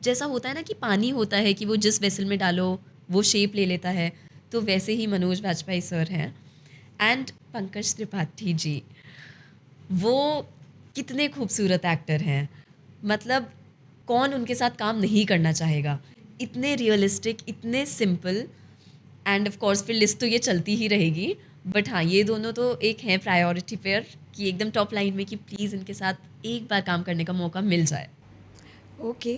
जैसा होता है ना कि पानी होता है कि वो जिस वेसल में डालो वो शेप ले लेता है, तो वैसे ही मनोज वाजपेयी सर हैं। एंड पंकज त्रिपाठी जी, वो कितने खूबसूरत एक्टर हैं। मतलब कौन उनके साथ काम नहीं करना चाहेगा? इतने रियलिस्टिक, इतने सिंपल। एंड ऑफ कोर्स फिर लिस्ट तो ये चलती ही रहेगी। बट हाँ, ये दोनों तो एक हैं प्रायोरिटी पेयर कि एकदम टॉप लाइन में कि प्लीज़ इनके साथ एक बार काम करने का मौका मिल जाए। ओके।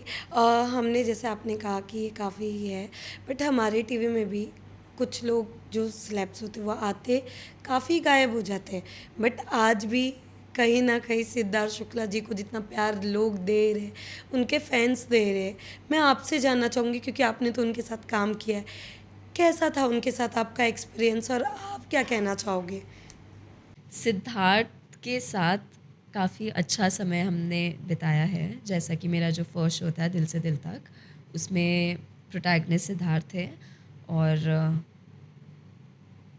हमने जैसे आपने कहा कि ये काफ़ी है, बट हमारे टीवी में भी कुछ लोग जो सेलेब्स होते हैं वो आते काफ़ी गायब हो जाते हैं, बट आज भी कहीं ना कहीं सिद्धार्थ शुक्ला जी को जितना प्यार लोग दे रहे, उनके फैंस दे रहे। मैं आपसे जानना चाहूँगी क्योंकि आपने तो उनके साथ काम किया है, कैसा था उनके साथ आपका एक्सपीरियंस और आप क्या कहना चाहोगे? सिद्धार्थ के साथ काफ़ी अच्छा समय हमने बिताया है। जैसा कि मेरा जो फर्स्ट शो था दिल से दिल तक, उसमें प्रोटैगनिस्ट सिद्धार्थ थे। और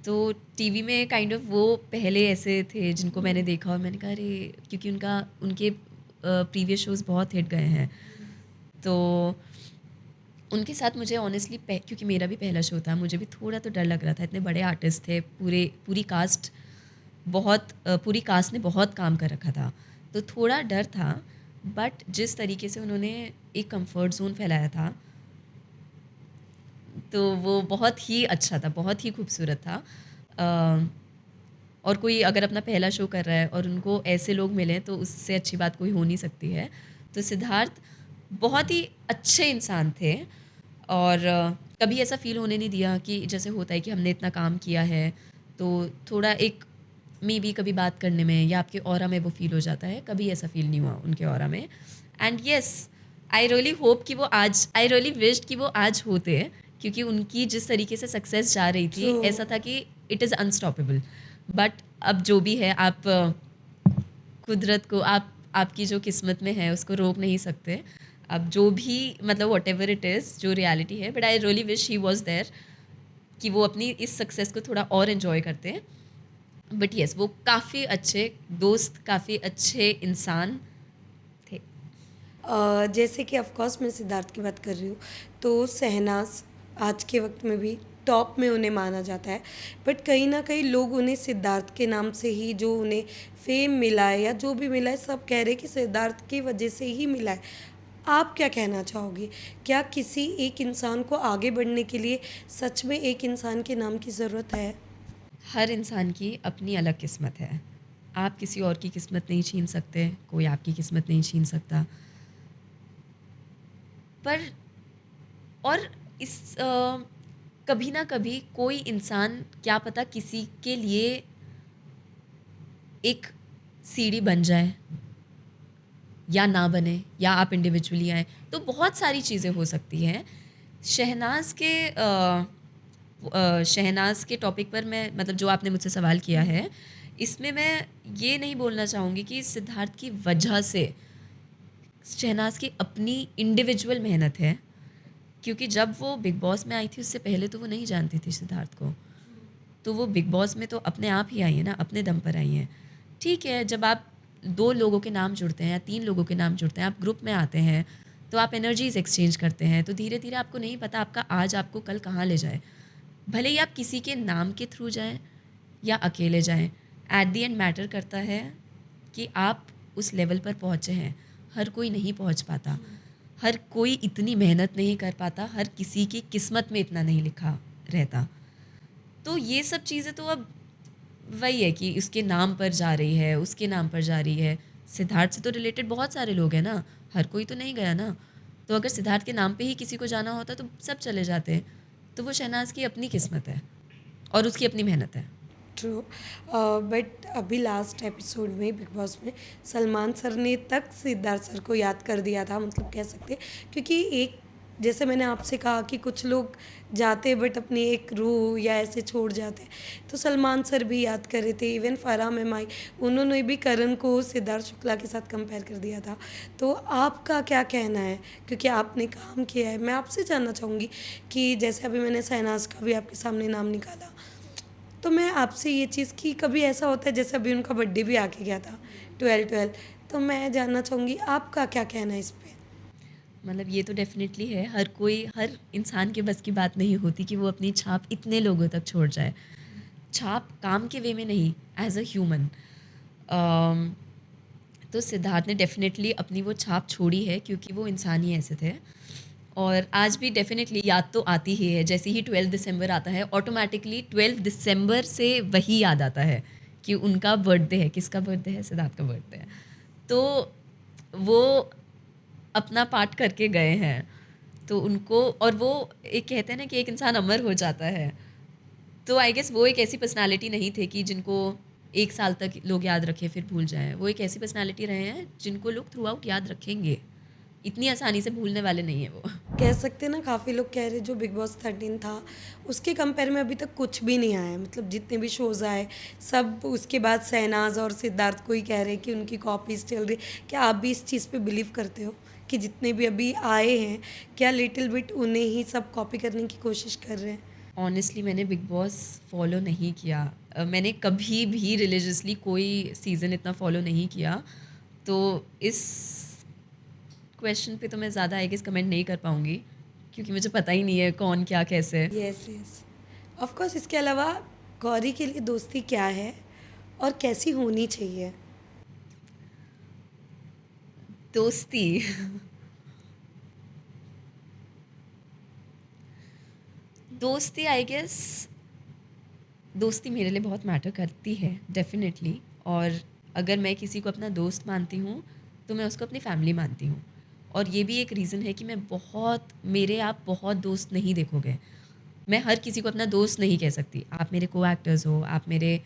तो टीवी में काइंड ऑफ वो पहले ऐसे थे जिनको मैंने देखा और मैंने कहा अरे, क्योंकि उनके प्रीवियस शोज़ बहुत हिट गए हैं। तो उनके साथ मुझे ऑनेस्टली क्योंकि मेरा भी पहला शो था, मुझे भी थोड़ा तो डर लग रहा था। इतने बड़े आर्टिस्ट थे, पूरी कास्ट पूरी कास्ट ने बहुत काम कर रखा था, तो थोड़ा डर था। बट जिस तरीके से उन्होंने एक कंफर्ट ज़ोन फैलाया था, तो वो बहुत ही अच्छा था, बहुत ही खूबसूरत था। और कोई अगर अपना पहला शो कर रहा है और उनको ऐसे लोग मिलें, तो उससे अच्छी बात कोई हो नहीं सकती है। तो सिद्धार्थ बहुत ही अच्छे इंसान थे। और कभी ऐसा फ़ील होने नहीं दिया कि जैसे होता है कि हमने इतना काम किया है, तो थोड़ा एक मे बी कभी बात करने में या आपके ऑरा में वो फ़ील हो जाता है, कभी ऐसा फ़ील नहीं हुआ उनके ऑरा में। And yes, I really wished कि वो आज होते, क्योंकि उनकी जिस तरीके से सक्सेस जा रही थी, ट्रू। ऐसा था कि इट इज़ अनस्टॉपेबल। बट अब जो भी है, आप कुदरत को, आपकी जो किस्मत में है उसको रोक नहीं सकते। अब जो भी मतलब व्हाटएवर इट इज़, जो रियलिटी है, but I really wish he was there कि वो अपनी इस सक्सेस को थोड़ा और एंजॉय करते हैं। बट येस, वो काफ़ी अच्छे दोस्त, काफ़ी अच्छे इंसान थे। जैसे कि ऑफ कोर्स मैं सिद्धार्थ की बात कर रही हूँ, तो शहनाज आज के वक्त में भी टॉप में उन्हें माना जाता है, बट कहीं ना कहीं लोग उन्हें सिद्धार्थ के नाम से ही, जो उन्हें फेम मिला है या जो भी मिला है, सब कह रहे हैं कि सिद्धार्थ की वजह से ही मिला है। आप क्या कहना चाहोगे? क्या किसी एक इंसान को आगे बढ़ने के लिए सच में एक इंसान के नाम की ज़रूरत है? हर इंसान की अपनी अलग किस्मत है। आप किसी और की किस्मत नहीं छीन सकते, कोई आपकी किस्मत नहीं छीन सकता। पर और कभी ना कभी कोई इंसान, क्या पता किसी के लिए एक सीढ़ी बन जाए या ना बने, या आप इंडिविजुअली आएँ, तो बहुत सारी चीज़ें हो सकती हैं। शहनाज़ के शहनाज़ के टॉपिक पर मैं, मतलब जो आपने मुझसे सवाल किया है, इसमें मैं ये नहीं बोलना चाहूँगी कि सिद्धार्थ की वजह से, शहनाज़ की अपनी इंडिविजुअल मेहनत है। क्योंकि जब वो बिग बॉस में आई थी, उससे पहले तो वो नहीं जानती थी सिद्धार्थ को। तो वो बिग बॉस में तो अपने आप ही आई है ना, अपने दम पर आई हैं। ठीक है, जब आप 2 लोगों के नाम जुड़ते हैं या 3 लोगों के नाम जुड़ते हैं, आप ग्रुप में आते हैं, तो आप एनर्जीज़ एक्सचेंज करते हैं, तो धीरे-धीरे आपको नहीं पता आपका आज आपको कल कहाँ ले जाए। भले ही आप किसी के नाम के थ्रू जाएँ या अकेले जाएँ, एट द एंड मैटर करता है कि आप उस लेवल पर पहुँचे हैं। हर कोई नहीं पहुँच पाता, हर कोई इतनी मेहनत नहीं कर पाता, हर किसी की किस्मत में इतना नहीं लिखा रहता। तो ये सब चीज़ें तो अब वही है कि उसके नाम पर जा रही है, उसके नाम पर जा रही है। सिद्धार्थ से तो रिलेटेड बहुत सारे लोग हैं ना, हर कोई तो नहीं गया ना। तो अगर सिद्धार्थ के नाम पे ही किसी को जाना होता तो सब चले जाते हैं। तो वो शहनाज़ की अपनी किस्मत है और उसकी अपनी मेहनत है। ट्रू। बट अभी लास्ट एपिसोड में बिग बॉस में सलमान सर ने तक सिद्धार्थ सर को याद कर दिया था, मतलब कह सकते, क्योंकि एक, जैसे मैंने आपसे कहा कि कुछ लोग जाते बट अपनी एक रूह या ऐसे छोड़ जाते, तो सलमान सर भी याद कर रहे थे। इवन फराह मेहमाई, उन्होंने भी करण को सिद्धार्थ शुक्ला के साथ कंपेयर कर दिया था। तो आपका क्या कहना है, क्योंकि आपने काम किया है? मैं आपसे जानना चाहूँगी कि जैसे अभी मैंने शहनाज का भी आपके सामने नाम निकाला, तो तो मैं आपसे ये चीज़ कि कभी ऐसा होता है जैसे अभी उनका बर्थडे भी आके गया था 12/12, तो मैं जानना चाहूँगी आपका क्या कहना है इस पे? मतलब ये तो डेफ़िनेटली है, हर इंसान के बस की बात नहीं होती कि वो अपनी छाप इतने लोगों तक छोड़ जाए। छाप काम के वे में नहीं, एज़ अ ह्यूमन। अम, तो सिद्धार्थ ने डेफ़िनेटली अपनी वो छाप छोड़ी है क्योंकि वो इंसान ही ऐसे थे। और आज भी डेफ़िनेटली याद तो आती ही है, जैसे ही 12 दिसंबर आता है, ऑटोमैटिकली 12 दिसंबर से वही याद आता है कि उनका बर्थडे है। किसका बर्थडे है? सिद्धार्थ का बर्थडे है। तो वो अपना पार्ट करके गए हैं, तो उनको और वो एक कहते हैं ना कि एक इंसान अमर हो जाता है, तो आई गेस वो एक ऐसी पर्सनैलिटी नहीं थे कि जिनको 1 साल तक लोग याद रखें फिर भूल जाएँ। वो एक ऐसी पर्सनैलिटी रहे हैं जिनको लोग थ्रू आउट याद रखेंगे। इतनी आसानी से भूलने वाले नहीं हैं वो। कह सकते हैं ना, काफ़ी लोग कह रहे जो बिग बॉस 13 था उसके कंपेयर में अभी तक कुछ भी नहीं आया है। मतलब जितने भी शोज़ आए सब उसके बाद शहनाज और सिद्धार्थ को ही कह रहे हैं कि उनकी कॉपीज चल रही। क्या आप भी इस चीज़ पे बिलीव करते हो कि जितने भी अभी आए हैं क्या लिटिल बिट उन्हें ही सब कॉपी करने की कोशिश कर रहे हैं? ऑनेस्टली मैंने बिग बॉस फॉलो नहीं किया। मैंने कभी भी रिलीजियसली कोई सीज़न इतना फॉलो नहीं किया, तो इस क्वेश्चन पे तो मैं ज़्यादा आई गेस कमेंट नहीं कर पाऊँगी क्योंकि मुझे पता ही नहीं है कौन क्या कैसे है। Yes yes, of course. इसके अलावा गौरी के लिए दोस्ती क्या है और कैसी होनी चाहिए? दोस्ती दोस्ती आई गेस दोस्ती मेरे लिए बहुत मैटर करती है डेफ़िनेटली। और अगर मैं किसी को अपना दोस्त मानती हूँ, तो मैं उसको अपनी फ़ैमिली मानती हूँ। और ये भी एक रीज़न है कि मैं बहुत मेरे आप बहुत दोस्त नहीं देखोगे। मैं हर किसी को अपना दोस्त नहीं कह सकती। आप मेरे को-एक्टर्स हो, आप मेरे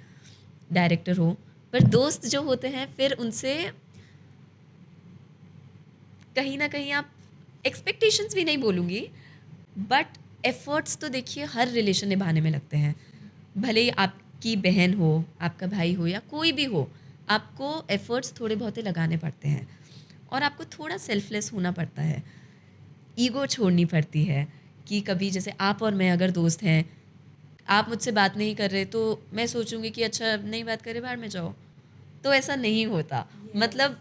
डायरेक्टर हो, पर दोस्त जो होते हैं फिर उनसे कहीं न कहीं आप एक्सपेक्टेशंस भी नहीं बोलूँगी, बट एफ़र्ट्स तो देखिए हर रिलेशन निभाने में लगते हैं। भले ही आपकी बहन हो, आपका भाई हो या कोई भी हो, आपको एफ़र्ट्स थोड़े बहुते लगाने पड़ते हैं और आपको थोड़ा सेल्फ़लेस होना पड़ता है। ईगो छोड़नी पड़ती है कि कभी जैसे आप और मैं अगर दोस्त हैं, आप मुझसे बात नहीं कर रहे तो मैं सोचूँगी कि अच्छा नहीं बात कर रहे, बाहर में जाओ। तो ऐसा नहीं होता। मतलब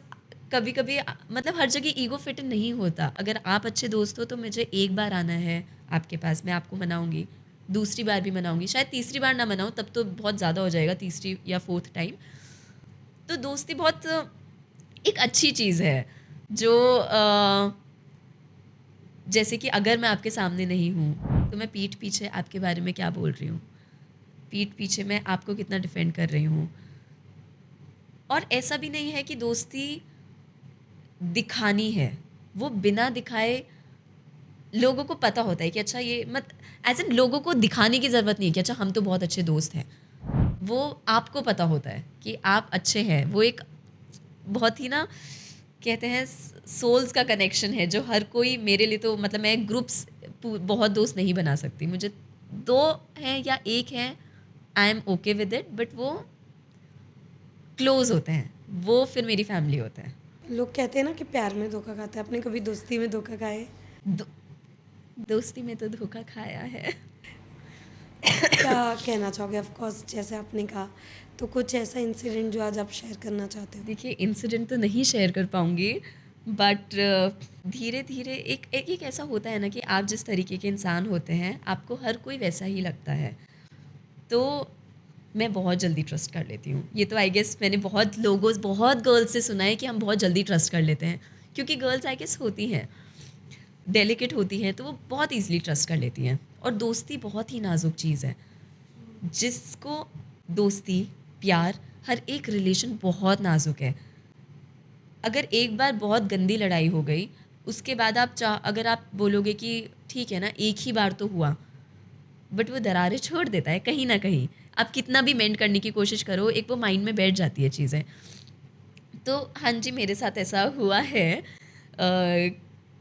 कभी-कभी मतलब हर जगह ईगो फिट नहीं होता। अगर आप अच्छे दोस्त हो तो मुझे एक बार आना है आपके पास, मैं आपको मनाऊँगी, दूसरी बार भी मनाऊँगी, शायद तीसरी बार ना मनाऊँ तब तो बहुत ज़्यादा हो जाएगा, तीसरी या 4th टाइम। तो दोस्ती बहुत एक अच्छी चीज़ है जो जैसे कि अगर मैं आपके सामने नहीं हूँ, तो मैं पीठ पीछे आपके बारे में क्या बोल रही हूँ, पीठ पीछे मैं आपको कितना डिफेंड कर रही हूँ। और ऐसा भी नहीं है कि दोस्ती दिखानी है, वो बिना दिखाए लोगों को पता होता है कि अच्छा ये मत एज़ इन लोगों को दिखाने की ज़रूरत नहीं है कि अच्छा हम तो बहुत अच्छे दोस्त हैं। वो आपको पता होता है कि आप अच्छे हैं। वो एक बहुत ही ना कहते हैं सोल्स का कनेक्शन है जो हर कोई मेरे लिए तो मतलब मैं ग्रुप्स बहुत दोस्त नहीं बना सकती। मुझे 2 हैं या 1 हैं, I am okay with it, but वो क्लोज़ होते हैं। वो फिर मेरी फैमिली होते हैं। लोग कहते हैं ना कि प्यार में धोखा खाता है, आपने कभी दोस्ती में धोखा खाया है? दो दोस्ती में तो धोखा खाया है। क्या कहना चाहोगे? ऑफ कोर्स जैसे आपने कहा, तो कुछ ऐसा इंसिडेंट जो आज आप शेयर करना चाहते हो? देखिए इंसिडेंट तो नहीं शेयर कर पाऊँगी, बट धीरे-धीरे एक ऐसा होता है ना कि आप जिस तरीके के इंसान होते हैं, आपको हर कोई वैसा ही लगता है। तो मैं बहुत जल्दी ट्रस्ट कर लेती हूँ। ये तो आई गेस मैंने बहुत गर्ल्स से सुना है कि हम बहुत जल्दी ट्रस्ट कर लेते हैं, क्योंकि गर्ल्स आई गेस होती हैं, डेलिकेट होती हैं, तो वो बहुत ईज़िली ट्रस्ट कर लेती हैं। और दोस्ती बहुत ही नाज़ुक चीज़ है। जिसको दोस्ती, प्यार, हर एक रिलेशन बहुत नाज़ुक है। अगर एक बार बहुत गंदी लड़ाई हो गई, उसके बाद अगर आप बोलोगे कि ठीक है ना, एक ही बार तो हुआ, बट वो दरारें छोड़ देता है कहीं न कहीं। आप कितना भी मेंड करने की कोशिश करो, एक वो माइंड में बैठ जाती है चीज़ें। तो हाँ जी, मेरे साथ ऐसा हुआ है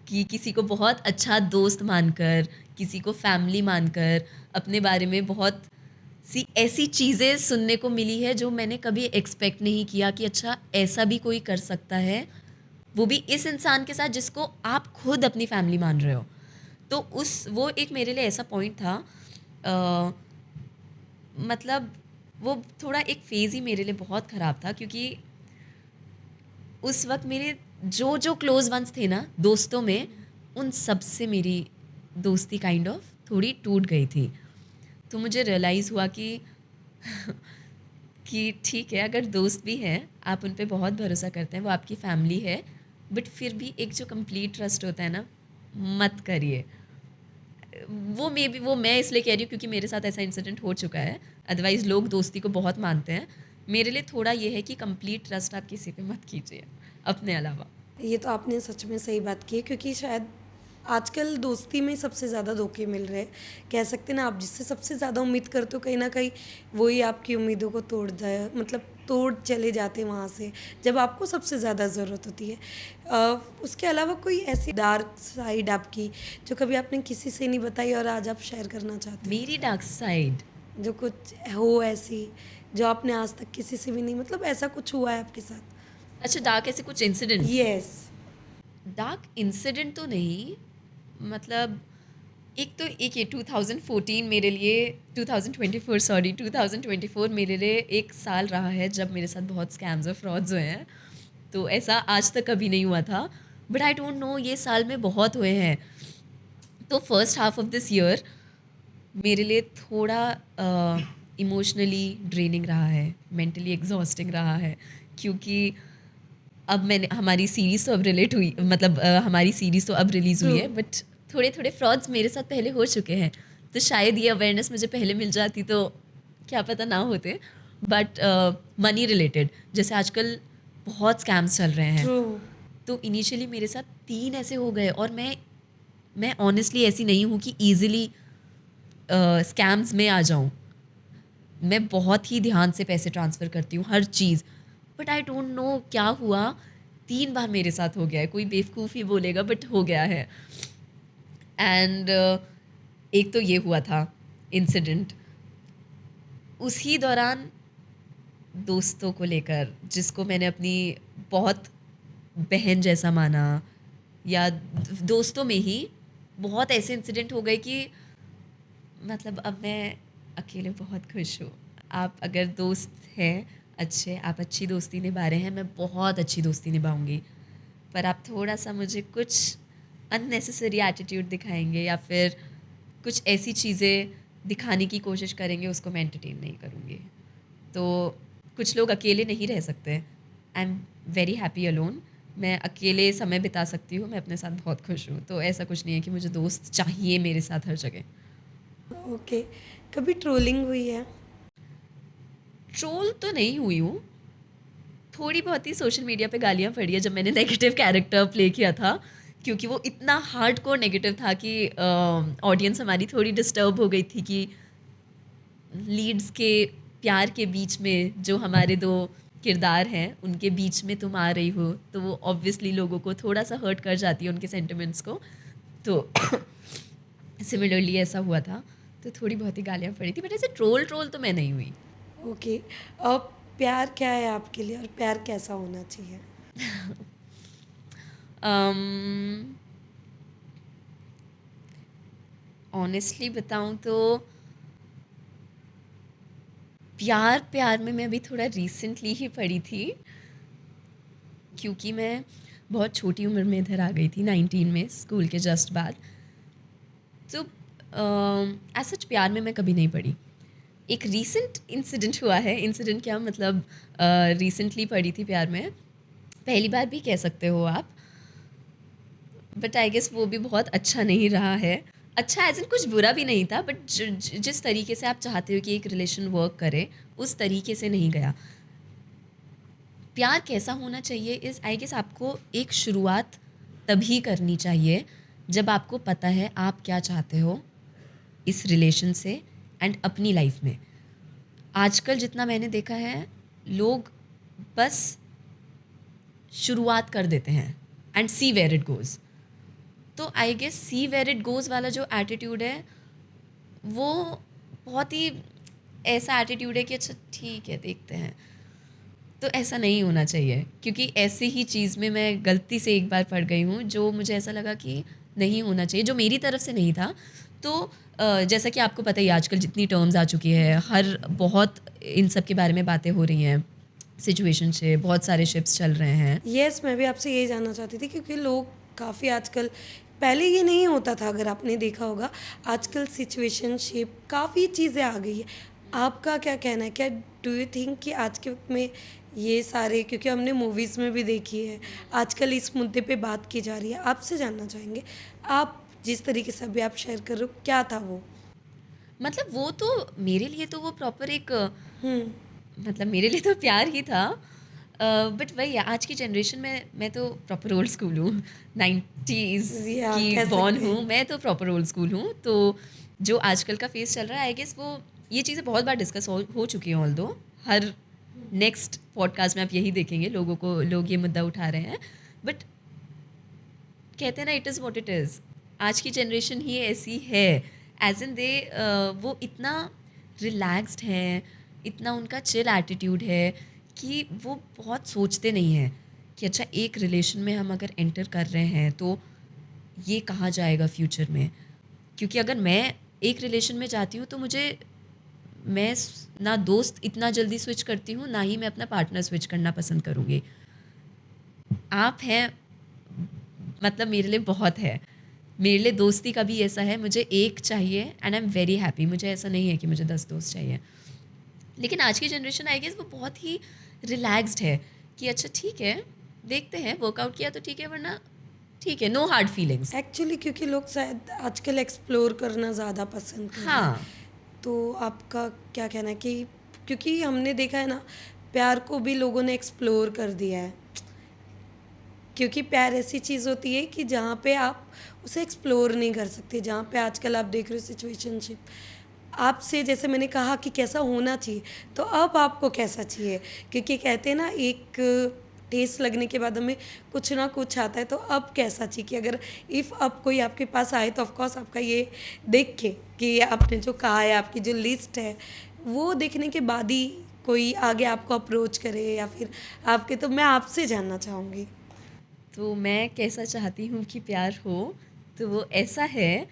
कि किसी को बहुत अच्छा दोस्त मानकर, किसी को फैमिली मानकर, अपने बारे में बहुत सी ऐसी चीज़ें सुनने को मिली है जो मैंने कभी एक्सपेक्ट नहीं किया कि अच्छा ऐसा भी कोई कर सकता है, वो भी इस इंसान के साथ जिसको आप खुद अपनी फैमिली मान रहे हो। तो उस वो एक मेरे लिए ऐसा पॉइंट था, मतलब वो थोड़ा एक फ़ेज़ ही मेरे लिए बहुत ख़राब था, क्योंकि उस वक़्त मेरे जो क्लोज़ वन्स थे ना दोस्तों में, उन सब से मेरी दोस्ती काइंड ऑफ थोड़ी टूट गई थी। तो मुझे रियलाइज़ हुआ कि ठीक है, अगर दोस्त भी हैं, आप उन पे बहुत भरोसा करते हैं, वो आपकी फ़ैमिली है, बट फिर भी एक जो कंप्लीट ट्रस्ट होता है ना, मत करिए। वो मैं इसलिए कह रही हूँ क्योंकि मेरे साथ ऐसा इंसिडेंट हो चुका है। अदरवाइज़ लोग दोस्ती को बहुत मानते हैं। मेरे लिए थोड़ा ये है कि कंप्लीट ट्रस्ट आप किसी पे मत कीजिए, अपने अलावा। ये तो आपने सच में सही बात की है, क्योंकि शायद आजकल दोस्ती में सबसे ज़्यादा धोखे मिल रहे हैं। कह सकते हैं ना, आप जिससे सबसे ज़्यादा उम्मीद करते हो, कहीं न कहीं वही आपकी उम्मीदों को तोड़ जाए, मतलब तोड़ चले जाते हैं वहाँ से, जब आपको सबसे ज़्यादा ज़रूरत होती है। उसके अलावा कोई ऐसी डार्क साइड आपकी, जो कभी आपने किसी से नहीं बताई और आज आप शेयर करना चाहते हो? मेरी डार्क साइड। जो कुछ हो ऐसी, जो आपने आज तक किसी से भी नहीं, मतलब ऐसा कुछ हुआ है आपके साथ? अच्छा, डार्क ऐसे कुछ इंसिडेंट? यस। डार्क इंसिडेंट तो नहीं, मतलब एक तो एक ये 2014 मेरे लिए 2024 सॉरी 2024 मेरे लिए एक साल रहा है जब मेरे साथ बहुत स्कैम्स और फ्रॉड्स हुए हैं। तो ऐसा आज तक कभी नहीं हुआ था, बट आई डोंट नो, ये साल में बहुत हुए हैं। तो first half of this year मेरे लिए थोड़ा इमोशनली ड्रेनिंग रहा है, मेंटली एग्जॉस्टिंग रहा है, क्योंकि अब मैंने हमारी सीरीज़ तो अब रिलेट हुई, मतलब हमारी सीरीज़ तो अब रिलीज़ ट्रू। हुई है, बट थोड़े थोड़े फ्रॉड्स मेरे साथ पहले हो चुके हैं। तो शायद ये अवेयरनेस मुझे पहले मिल जाती तो क्या पता ना होते। बट मनी रिलेटेड जैसे आजकल बहुत स्कैम्स चल रहे हैं। ट्रू। तो इनिशियली मेरे साथ 3 ऐसे हो गए, और मैं ऑनेस्टली ऐसी नहीं हूँ कि ईज़िली स्कैम्स में आ जाऊँ। मैं बहुत ही ध्यान से पैसे ट्रांसफ़र करती हूँ, हर चीज़। बट आई डोंट नो क्या हुआ, 3 बार मेरे साथ हो गया है। कोई बेवकूफ़ ही बोलेगा, बट हो गया है। एंड एक तो ये हुआ था इंसिडेंट। उसी दौरान दोस्तों को लेकर, जिसको मैंने अपनी बहुत बहन जैसा माना, या दोस्तों में ही बहुत ऐसे इंसिडेंट हो गए कि मतलब अब मैं अकेले बहुत खुश हूँ। आप अगर दोस्त हैं अच्छे, आप अच्छी दोस्ती निभा रहे हैं, मैं बहुत अच्छी दोस्ती निभाऊँगी। पर आप थोड़ा-सा मुझे कुछ अननेसेसरी एटीट्यूड दिखाएँगे, या फिर कुछ ऐसी चीज़ें दिखाने की कोशिश करेंगे, उसको मैं एंटरटेन नहीं करूँगी। तो कुछ लोग अकेले नहीं रह सकते। I am very happy alone. मैं अकेले समय बिता सकती हूँ, मैं अपने साथ बहुत खुश हूँ। तो ऐसा कुछ नहीं है कि मुझे दोस्त चाहिए मेरे साथ हर जगह। ओके। कभी ट्रोलिंग हुई है? ट्रोल तो नहीं हुई हूँ, थोड़ी बहुत ही सोशल मीडिया पे गालियाँ पड़ी है जब मैंने नेगेटिव कैरेक्टर प्ले किया था, क्योंकि वो इतना हार्डकोर नेगेटिव था कि ऑडियंस हमारी थोड़ी डिस्टर्ब हो गई थी कि लीड्स के प्यार के बीच में जो हमारे 2 किरदार हैं, उनके बीच में तुम आ रही हो, तो वो ऑब्वियसली लोगों को थोड़ा-सा हर्ट कर जाती है, उनके सेंटिमेंट्स को। तो सिमिलरली ऐसा हुआ था, तो थोड़ी बहुत ही गालियाँ पड़ी थी, बट ऐसे ट्रोल तो मैं नहीं हुई। ओके। अब प्यार क्या है आपके लिए और प्यार कैसा होना चाहिए? अम, ऑनेस्टली बताऊँ तो प्यार में मैं अभी थोड़ा रिसेंटली ही पड़ी थी, क्योंकि मैं बहुत छोटी उम्र में इधर आ गई थी 19 में, स्कूल के जस्ट बाद। तो एज सच प्यार में मैं कभी नहीं पड़ी। एक रीसेंट इंसिडेंट हुआ है, इंसिडेंट क्या मतलब, रिसेंटली पड़ी थी प्यार में, पहली बार भी कह सकते हो आप। बट आई गेस वो भी बहुत अच्छा नहीं रहा है। अच्छा एज़ इन कुछ बुरा भी नहीं था, बट जिस तरीके से आप चाहते हो कि एक रिलेशन वर्क करे, उस तरीके से नहीं गया। प्यार कैसा होना चाहिए इज़ आई गेस आपको एक शुरुआत तभी करनी चाहिए जब आपको पता है आप क्या चाहते हो इस रिलेशन से एंड अपनी लाइफ में। आजकल जितना मैंने देखा है, लोग बस शुरुआत कर देते हैं and see where it goes. तो I guess see where it goes वाला जो एटीट्यूड है, वो बहुत ही ऐसा एटीट्यूड है कि अच्छा ठीक है, देखते हैं। तो ऐसा नहीं होना चाहिए, क्योंकि ऐसी ही चीज़ में मैं गलती से एक बार पड़ गई हूँ, जो मुझे ऐसा लगा कि नहीं होना चाहिए, जो मेरी तरफ से नहीं था। तो जैसा कि आपको पता ही है, आजकल जितनी टर्म्स आ चुकी है, हर बहुत इन सब के बारे में बातें हो रही हैं, सिचुएशनशिप, बहुत सारे शिप्स चल रहे हैं। यस, मैं भी आपसे यही जानना चाहती थी क्योंकि लोग काफ़ी आजकल, पहले ये नहीं होता था, अगर आपने देखा होगा, आजकल सिचुएशनशिप काफ़ी चीज़ें आ गई है। आपका क्या कहना है? क्या डू यू थिंक कि आज के वक़्त में ये सारे, क्योंकि हमने मूवीज़ में भी देखी है, आजकल इस मुद्दे पे बात की जा रही है, आपसे जानना चाहेंगे, आप जिस तरीके से अभी आप शेयर कर रहे हो, क्या था वो? मतलब वो तो मेरे लिए तो वो प्रॉपर एक हुँ, मतलब मेरे लिए तो प्यार ही था। बट वही है, आज की जनरेशन में मैं तो प्रॉपर ओल्ड स्कूल हूँ, 90s या की कह बॉर्न सकते हूँ, हैं। मैं तो प्रॉपर ओल्ड स्कूल हूँ। तो जो आजकल का फेस चल रहा है, आई गेस वो ये चीज़ें बहुत बार डिस्कस हो चुकी हैं। ऑल्दो हर नेक्स्ट पॉडकास्ट में आप यही देखेंगे, लोग ये मुद्दा उठा रहे हैं। बट कहते हैं ना, it is what it is. आज की जनरेशन ही ऐसी है, एज इन दे वो इतना रिलैक्स्ड हैं, इतना उनका चिल एटीट्यूड है कि वो बहुत सोचते नहीं हैं कि अच्छा एक रिलेशन में हम अगर एंटर कर रहे हैं तो ये कहाँ जाएगा फ्यूचर में। क्योंकि अगर मैं एक रिलेशन में जाती हूँ तो ना दोस्त इतना जल्दी स्विच करती हूँ, ना ही मैं अपना पार्टनर स्विच करना पसंद करूँगी। आप हैं, मतलब मेरे लिए बहुत है। मेरे लिए दोस्ती का भी ऐसा है, मुझे एक चाहिए and I am very happy. मुझे ऐसा नहीं है कि मुझे 10 दोस्त चाहिए। लेकिन आज की जनरेशन आई गेस वो बहुत ही रिलैक्स्ड है कि अच्छा ठीक है, देखते हैं, वर्कआउट किया तो ठीक है, वरना ठीक है, नो हार्ड फीलिंग्स। एक्चुअली क्योंकि लोग शायद आजकल एक्सप्लोर करना ज़्यादा पसंद कर रहे हैं। हाँ, तो आपका क्या कहना है कि, क्योंकि हमने देखा है ना, प्यार को भी लोगों ने एक्सप्लोर कर दिया है, क्योंकि प्यार ऐसी चीज़ होती है कि जहाँ पे आप उसे एक्सप्लोर नहीं कर सकते, जहाँ पे आजकल आप देख रहे हो सिचुएशनशिप। आपसे जैसे मैंने कहा कि कैसा होना चाहिए, तो अब आपको कैसा चाहिए? क्योंकि कहते हैं ना, एक टेस्ट लगने के बाद हमें कुछ ना कुछ आता है, तो अब कैसा चाहिए? कि अगर इफ़ अब कोई आपके पास आए तो ऑफ कोर्स आपका ये देख के कि आपने जो कहा है, आपकी जो लिस्ट है, वो देखने के बाद ही कोई आगे आपको अप्रोच करे या फिर आपके, तो मैं आपसे जानना चाहूँगी। तो मैं कैसा चाहती हूँ कि प्यार हो, तो वो ऐसा है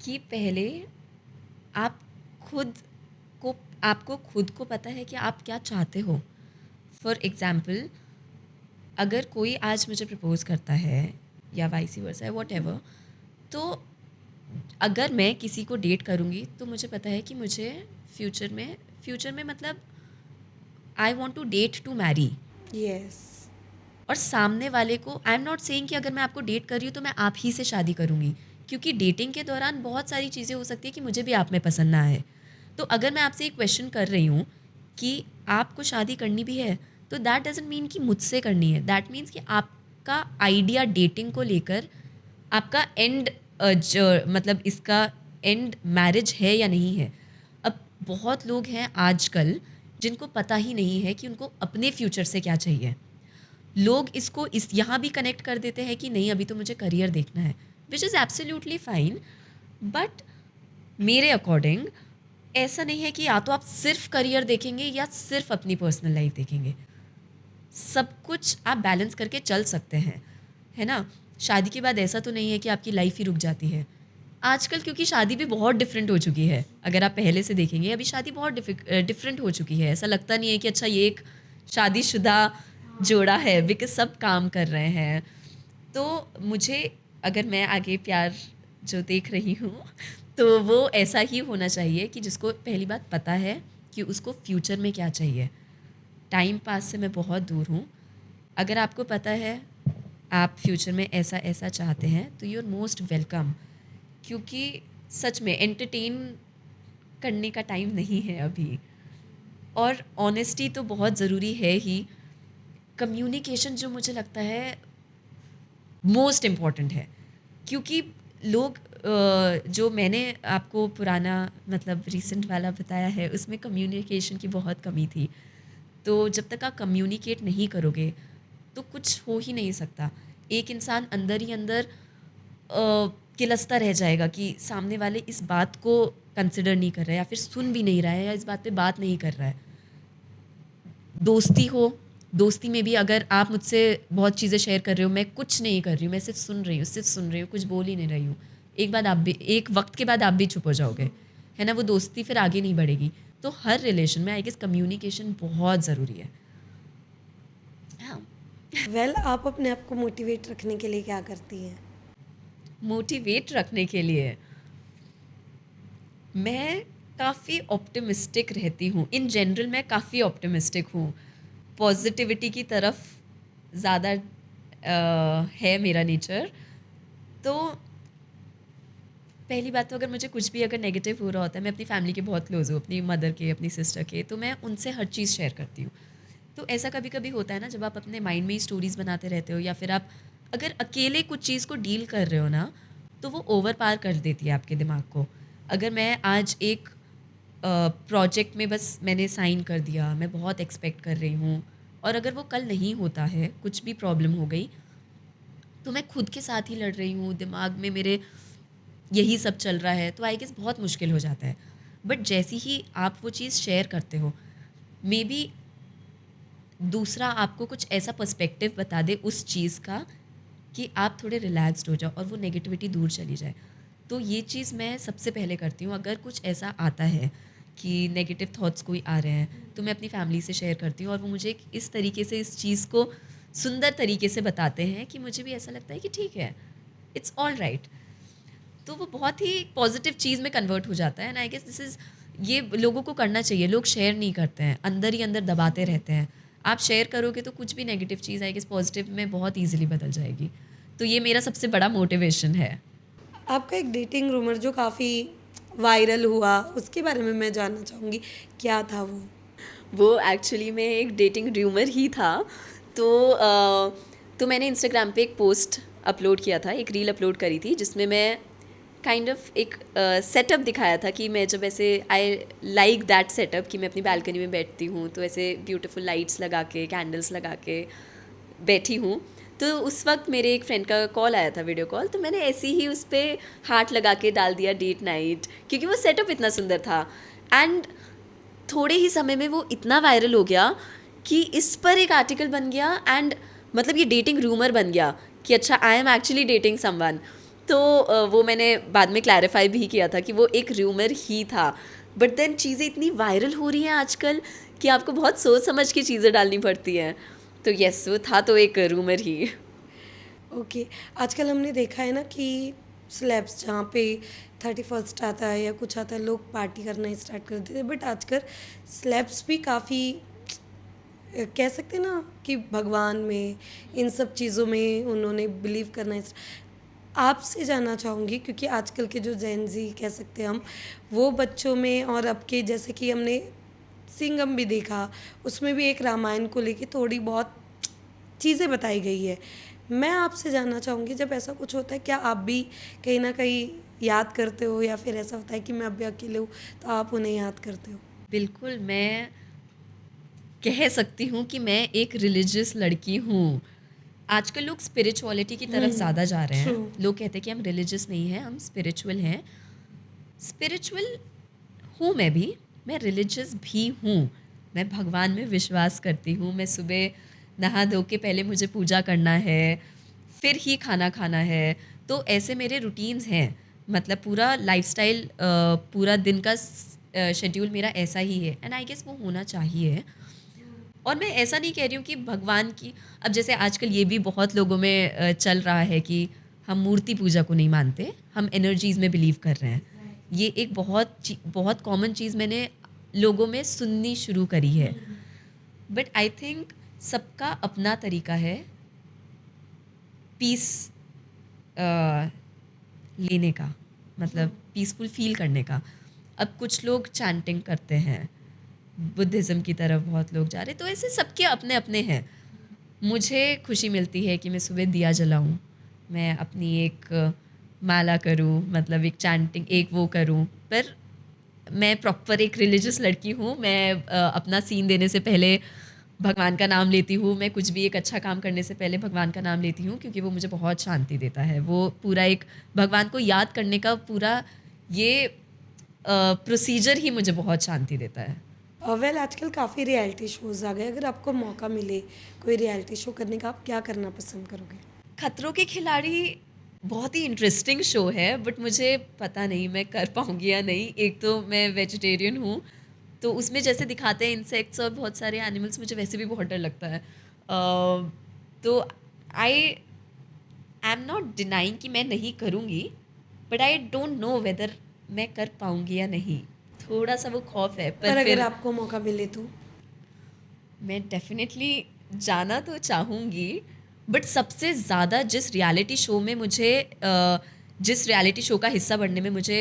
कि पहले आप खुद आपको खुद को पता है कि आप क्या चाहते हो। फॉर एग्ज़ाम्पल, अगर कोई आज मुझे प्रपोज़ करता है या वाइस वर्सा है, व्हाटएवर, तो अगर मैं किसी को डेट करूँगी तो मुझे पता है कि मुझे फ्यूचर में मतलब I want to date to marry. Yes. और सामने वाले को, आई एम नॉट सेइंग कि अगर मैं आपको डेट कर रही हूँ तो मैं आप ही से शादी करूँगी, क्योंकि डेटिंग के दौरान बहुत सारी चीज़ें हो सकती है कि मुझे भी आप में पसंद ना आए। तो अगर मैं आपसे एक क्वेश्चन कर रही हूँ कि आपको शादी करनी भी है, तो दैट डजंट मीन कि मुझसे करनी है, दैट मीन्स कि आपका आइडिया डेटिंग को लेकर, आपका एंड मतलब इसका एंड मैरिज है या नहीं है। अब बहुत लोग हैं आजकल जिनको पता ही नहीं है कि उनको अपने फ्यूचर से क्या चाहिए। लोग इसको इस यहाँ भी कनेक्ट कर देते हैं कि नहीं, अभी तो मुझे करियर देखना है, which is absolutely fine. But मेरे अकॉर्डिंग ऐसा नहीं है कि या तो आप सिर्फ करियर देखेंगे या सिर्फ अपनी पर्सनल लाइफ देखेंगे। सब कुछ आप बैलेंस करके चल सकते हैं, है ना। शादी के बाद ऐसा तो नहीं है कि आपकी लाइफ ही रुक जाती है आजकल, क्योंकि शादी भी बहुत डिफरेंट हो चुकी है। अगर आप पहले से देखेंगे, अभी शादी बहुत डिफरेंट हो चुकी है। ऐसा लगता नहीं है कि अच्छा ये एक शादीशुदा जोड़ा है, बिकॉज सब काम कर रहे हैं। तो मुझे, अगर मैं आगे प्यार जो देख रही हूँ, तो वो ऐसा ही होना चाहिए कि जिसको पहली बात पता है कि उसको फ्यूचर में क्या चाहिए। टाइम पास से मैं बहुत दूर हूँ। अगर आपको पता है आप फ्यूचर में ऐसा ऐसा चाहते हैं, तो यू आर मोस्ट वेलकम। क्योंकि सच में एंटरटेन करने का टाइम नहीं है अभी। और ऑनेस्टी तो बहुत ज़रूरी है ही। कम्युनिकेशन जो मुझे लगता है मोस्ट इम्पॉर्टेंट है, क्योंकि लोग जो मैंने आपको पुराना मतलब रीसेंट वाला बताया है, उसमें कम्युनिकेशन की बहुत कमी थी। तो जब तक आप कम्युनिकेट नहीं करोगे तो कुछ हो ही नहीं सकता। एक इंसान अंदर ही अंदर किलसता रह जाएगा कि सामने वाले इस बात को कंसिडर नहीं कर रहा है, या फिर सुन भी नहीं रहा है, या इस बात पे बात नहीं कर रहा है। दोस्ती हो, दोस्ती में भी अगर आप मुझसे बहुत चीज़ें शेयर कर रहे हो, मैं कुछ नहीं कर रही हूँ, मैं सिर्फ सुन रही हूँ, कुछ बोल ही नहीं रही हूँ, एक वक्त के बाद आप भी चुप हो जाओगे, है ना। वो दोस्ती फिर आगे नहीं बढ़ेगी। तो हर रिलेशन में आई गेस कम्युनिकेशन बहुत ज़रूरी है। हाँ। वेल आप अपने आप को मोटिवेट रखने के लिए क्या करती हैं? मोटिवेट रखने के लिए मैं काफ़ी ऑप्टिमिस्टिक रहती हूँ। इन जनरल मैं काफ़ी ऑप्टिमिस्टिक हूँ। पॉजिटिविटी की तरफ ज़्यादा है मेरा नेचर। तो पहली बात तो अगर मुझे कुछ भी अगर नेगेटिव हो रहा होता है, मैं अपनी फैमिली के बहुत क्लोज हूँ, अपनी मदर के, अपनी सिस्टर के, तो मैं उनसे हर चीज़ शेयर करती हूँ। तो ऐसा कभी कभी होता है ना, जब आप अपने माइंड में ही स्टोरीज बनाते रहते हो, या फिर आप अगर अकेले कुछ चीज़ को डील कर रहे हो ना, तो वो ओवर पार कर देती है आपके दिमाग को। अगर मैं आज एक प्रोजेक्ट में बस मैंने साइन कर दिया, मैं बहुत एक्सपेक्ट कर रही हूँ, और अगर वो कल नहीं होता है, कुछ भी प्रॉब्लम हो गई, तो मैं खुद के साथ ही लड़ रही हूँ, दिमाग में मेरे यही सब चल रहा है, तो आई गेस बहुत मुश्किल हो जाता है। बट जैसे ही आप वो चीज़ शेयर करते हो, मे बी दूसरा आपको कुछ ऐसा पर्सपेक्टिव बता दे उस चीज़ का कि आप थोड़े रिलैक्स्ड हो जाओ और वो नेगेटिविटी दूर चली जाए। तो ये चीज़ मैं सबसे पहले करती हूँ। अगर कुछ ऐसा आता है कि नेगेटिव थॉट्स कोई आ रहे हैं, तो मैं अपनी फैमिली से शेयर करती हूँ, और वो मुझे एक इस तरीके से इस चीज़ को सुंदर तरीके से बताते हैं कि मुझे भी ऐसा लगता है कि ठीक है, इट्स ऑल राइट। तो वो बहुत ही पॉजिटिव चीज़ में कन्वर्ट हो जाता है। And I guess this is, ये लोगों को करना चाहिए। लोग शेयर नहीं करते हैं, अंदर ही अंदर दबाते रहते हैं। आप शेयर करोगे तो कुछ भी नेगेटिव चीज़ आई गेस पॉजिटिव में बहुत ईजिली बदल जाएगी। तो ये मेरा सबसे बड़ा मोटिवेशन है। आपका एक डेटिंग रूमर जो काफ़ी वायरल हुआ, उसके बारे में मैं जानना चाहूँगी, क्या था वो? वो एक्चुअली में एक डेटिंग र्यूमर ही था। तो तो मैंने इंस्टाग्राम पे एक पोस्ट अपलोड किया था, एक रील अपलोड करी थी, जिसमें मैं काइंड ऑफ एक सेटअप दिखाया था कि मैं जब ऐसे, आई लाइक दैट सेटअप, कि मैं अपनी बालकनी में बैठती हूँ तो ऐसे ब्यूटीफुल लाइट्स लगा के, कैंडल्स लगा के बैठी हूँ। तो उस वक्त मेरे एक फ्रेंड का कॉल आया था, वीडियो कॉल, तो मैंने ऐसे ही उस पर हार्ट लगा के डाल दिया डेट नाइट, क्योंकि वो सेटअप इतना सुंदर था। एंड थोड़े ही समय में वो इतना वायरल हो गया कि इस पर एक आर्टिकल बन गया, एंड मतलब ये डेटिंग रूमर बन गया कि अच्छा, I am actually dating someone. तो वो मैंने बाद में क्लैरिफाई भी किया था कि वो एक रूमर ही था। बट देन चीज़ें इतनी वायरल हो रही हैं आजकल कि आपको बहुत सोच समझ के चीज़ें डालनी पड़ती हैं। तो यस, वो था तो एक रूमर ही। ओके, आजकल हमने देखा है ना कि स्लैब्स जहाँ पे 31st आता है या कुछ आता है, लोग पार्टी करना स्टार्ट कर देते हैं। बट आजकल स्लैब्स भी काफ़ी कह सकते हैं ना कि भगवान में, इन सब चीज़ों में उन्होंने बिलीव करना आपसे जानना चाहूँगी, क्योंकि आजकल के जो जेन ज़ी कह सकते हैं हम, वो बच्चों में, और अब के जैसे कि हमने सिंघम भी देखा, उसमें भी एक रामायण को लेके थोड़ी बहुत चीज़ें बताई गई है। मैं आपसे जानना चाहूँगी, जब ऐसा कुछ होता है, क्या आप भी कहीं न कहीं याद करते हो, या फिर ऐसा होता है कि मैं अभी अकेले हूँ तो आप उन्हें याद करते हो? बिल्कुल, मैं कह सकती हूँ कि मैं एक रिलीजियस लड़की हूँ। आजकल लोग स्पिरिचुअलिटी की तरफ ज़्यादा जा रहे ट्रू। हैं। लोग कहते हैं कि हम रिलीजियस नहीं हैं, हम स्पिरिचुअल हैं। स्पिरिचुअल हूँ मैं रिलीजियस भी हूँ। मैं भगवान में विश्वास करती हूँ। मैं सुबह नहा धो के पहले मुझे पूजा करना है, फिर ही खाना खाना है। तो ऐसे मेरे रूटीन्स हैं। मतलब पूरा लाइफ़स्टाइल, पूरा दिन का शेड्यूल मेरा ऐसा ही है, एंड आई गेस वो होना चाहिए। और मैं ऐसा नहीं कह रही हूँ कि भगवान की, अब जैसे आजकल ये भी बहुत लोगों में चल रहा है कि हम मूर्ति पूजा को नहीं मानते, हम एनर्जीज़ में बिलीव कर रहे हैं। ये एक बहुत कॉमन चीज़ मैंने लोगों में सुननी शुरू करी है। बट आई थिंक सबका अपना तरीका है पीस लेने का, मतलब पीसफुल फील करने का। अब कुछ लोग चैंटिंग करते हैं, बुद्धिज़्म की तरफ बहुत लोग जा रहे हैं, तो ऐसे सबके अपने अपने हैं। मुझे खुशी मिलती है कि मैं सुबह दिया जलाऊं, मैं अपनी एक माला करूं, मतलब एक चैंटिंग, एक वो करूं। पर मैं प्रॉपर एक रिलीजियस लड़की हूँ। मैं अपना सीन देने से पहले भगवान का नाम लेती हूँ। मैं कुछ भी एक अच्छा काम करने से पहले भगवान का नाम लेती हूँ, क्योंकि वो मुझे बहुत शांति देता है। वो पूरा एक भगवान को याद करने का पूरा ये प्रोसीजर ही मुझे बहुत शांति देता है। वेल आजकल काफ़ी रियलिटी शोज़ आ गए, अगर आपको मौका मिले कोई रियलिटी शो करने का, आप क्या करना पसंद करोगे? खतरों के खिलाड़ी बहुत ही इंटरेस्टिंग शो है, बट मुझे पता नहीं मैं कर पाऊँगी या नहीं। एक तो मैं वेजिटेरियन हूँ, तो उसमें जैसे दिखाते हैं इंसेक्ट्स और बहुत सारे एनिमल्स, मुझे वैसे भी बहुत डर लगता है। तो आई एम नॉट डिनाइंग कि मैं नहीं करूँगी, but I don't know whether मैं कर पाऊँगी या नहीं। थोड़ा सा वो खौफ है, पर पर अगर फिर आपको मौका मिले तो? मैं डेफिनेटली जाना तो चाहूँगी, बट सबसे ज़्यादा जिस रियलिटी शो में मुझे जिस रियलिटी शो का हिस्सा बनने में मुझे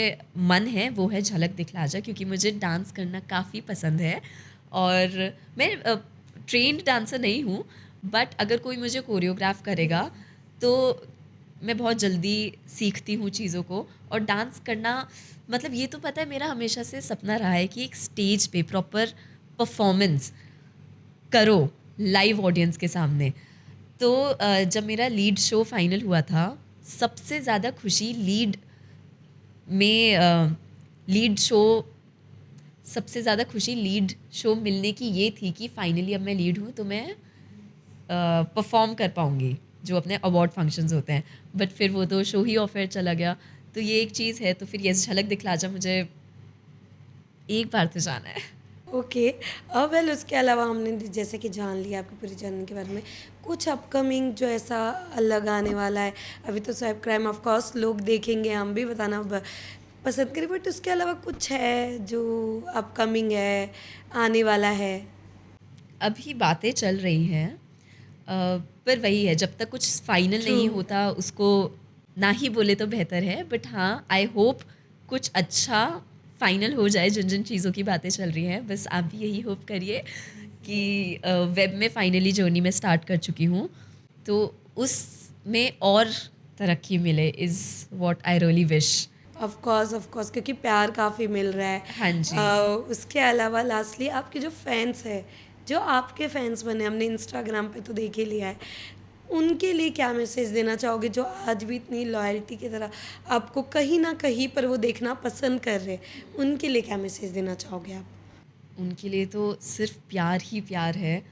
मन है वो है झलक दिखला जा, क्योंकि मुझे डांस करना काफ़ी पसंद है। और मैं ट्रेन्ड डांसर नहीं हूँ, बट अगर कोई मुझे कोरियोग्राफ करेगा तो मैं बहुत जल्दी सीखती हूँ चीज़ों को। और डांस करना मतलब ये तो पता है, मेरा हमेशा से सपना रहा है कि एक स्टेज पे प्रॉपर परफॉर्मेंस करो लाइव ऑडियंस के सामने। तो जब मेरा लीड शो फाइनल हुआ था, सबसे ज़्यादा खुशी लीड शो मिलने की ये थी कि फाइनली अब मैं लीड हूँ तो मैं परफॉर्म कर पाऊँगी जो अपने अवार्ड फंक्शंस होते हैं। बट फिर वो तो शो ही ऑफ एयर चला गया, तो ये एक चीज़ है। तो फिर ये झलक दिखला जा, मुझे एक बार तो जाना है। ओके। वेल उसके अलावा हमने जैसे कि जान लिया आपकी पूरी जर्नी के बारे में, कुछ अपकमिंग जो ऐसा अलग आने वाला है? अभी तो साइबर क्राइम ऑफ कोर्स लोग देखेंगे, हम भी बताना पसंद करें, बट उसके अलावा कुछ है जो अपकमिंग है, आने वाला है? अभी बातें चल रही हैं, पर वही है, जब तक कुछ फाइनल नहीं True. होता उसको ना ही बोले तो बेहतर है। बट हाँ, आई होप कुछ अच्छा फाइनल हो जाए। जिन जिन चीज़ों की बातें चल रही हैं, बस आप भी यही होप करिए कि वेब में फाइनली जर्नी में स्टार्ट कर चुकी हूँ, तो उसमें और तरक्की मिले is what I really wish. Of course क्योंकि प्यार काफ़ी मिल रहा है। हाँ जी। उसके अलावा लास्टली आपके जो फैंस है, जो आपके फैंस बने, हमने इंस्टाग्राम पे तो देख ही लिया है, उनके लिए क्या मैसेज देना चाहोगे जो आज भी इतनी लॉयल्टी की तरह आपको कहीं ना कहीं पर वो देखना पसंद कर रहे हैं, उनके लिए क्या मैसेज देना चाहोगे आप? उनके लिए तो सिर्फ प्यार ही प्यार है,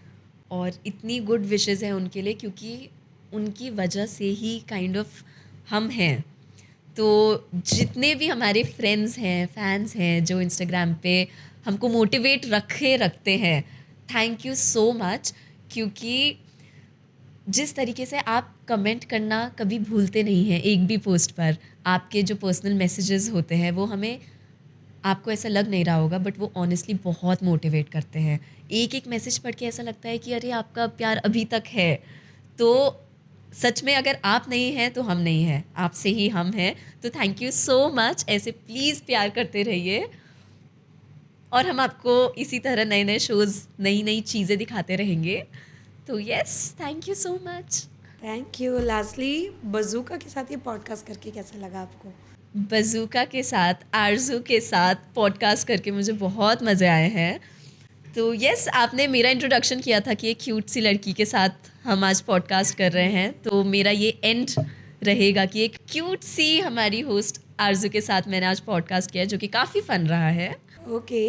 और इतनी गुड विशेस हैं उनके लिए, क्योंकि उनकी वजह से ही काइंड ऑफ हम हैं। तो जितने भी हमारे फ्रेंड्स हैं, फैंस हैं, जो इंस्टाग्राम पे हमको मोटिवेट रखते हैं, थैंक यू सो मच। क्योंकि जिस तरीके से आप कमेंट करना कभी भूलते नहीं हैं, एक भी पोस्ट पर आपके जो पर्सनल मैसेजेस होते हैं वो हमें, आपको ऐसा लग नहीं रहा होगा, बट वो ऑनेस्टली बहुत मोटिवेट करते हैं। एक एक मैसेज पढ़ के ऐसा लगता है कि अरे आपका प्यार अभी तक है। तो सच में अगर आप नहीं हैं तो हम नहीं हैं, आपसे ही हम हैं। तो थैंक यू सो मच, ऐसे प्लीज़ प्यार करते रहिए, और हम आपको इसी तरह नए नए शोज़, नई नई चीज़ें दिखाते रहेंगे। तो yes, thank you so much. Thank you. Lastly bazooka के साथ ये पॉडकास्ट करके कैसा लगा आपको? बजूका के साथ, आरजू के साथ पॉडकास्ट करके मुझे बहुत मज़े आए हैं। तो यस, आपने मेरा इंट्रोडक्शन किया था कि एक क्यूट सी लड़की के साथ हम आज पॉडकास्ट कर रहे हैं, तो मेरा ये एंड रहेगा कि एक क्यूट सी हमारी होस्ट आरजू के साथ मैंने आज पॉडकास्ट किया, जो कि काफ़ी फ़न रहा है। ओके।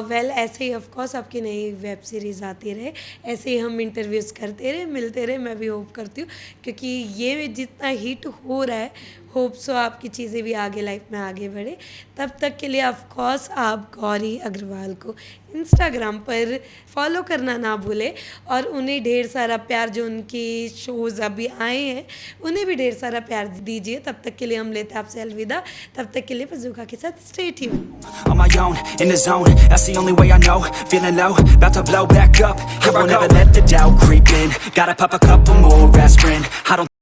वेल ऐसे ही ऑफ कोर्स आपकी नई वेब सीरीज़ आती रहे, ऐसे ही हम इंटरव्यूज़ करते रहे, मिलते रहे। मैं भी होप करती हूँ, क्योंकि ये जितना हिट हो रहा है, होप सो आपकी चीज़ें भी आगे लाइफ में आगे बढ़े। तब तक के लिए ऑफ कोर्स आप गौरी अग्रवाल को इंस्टाग्राम पर फॉलो करना ना भूलें, और उन्हें ढेर सारा प्यार, जो उनकी शोज़ अभी आए हैं उन्हें भी ढेर सारा प्यार दीजिए। तब तक के लिए हम लेते हैं आपसे अलविदा। तब तक के लिए बजूका के साथ stay tuned. On my own, in the zone, that's the only way I know. Feeling low, about to blow back up. I won't ever let the doubt creep in. Gotta pop a couple more aspirin. I don't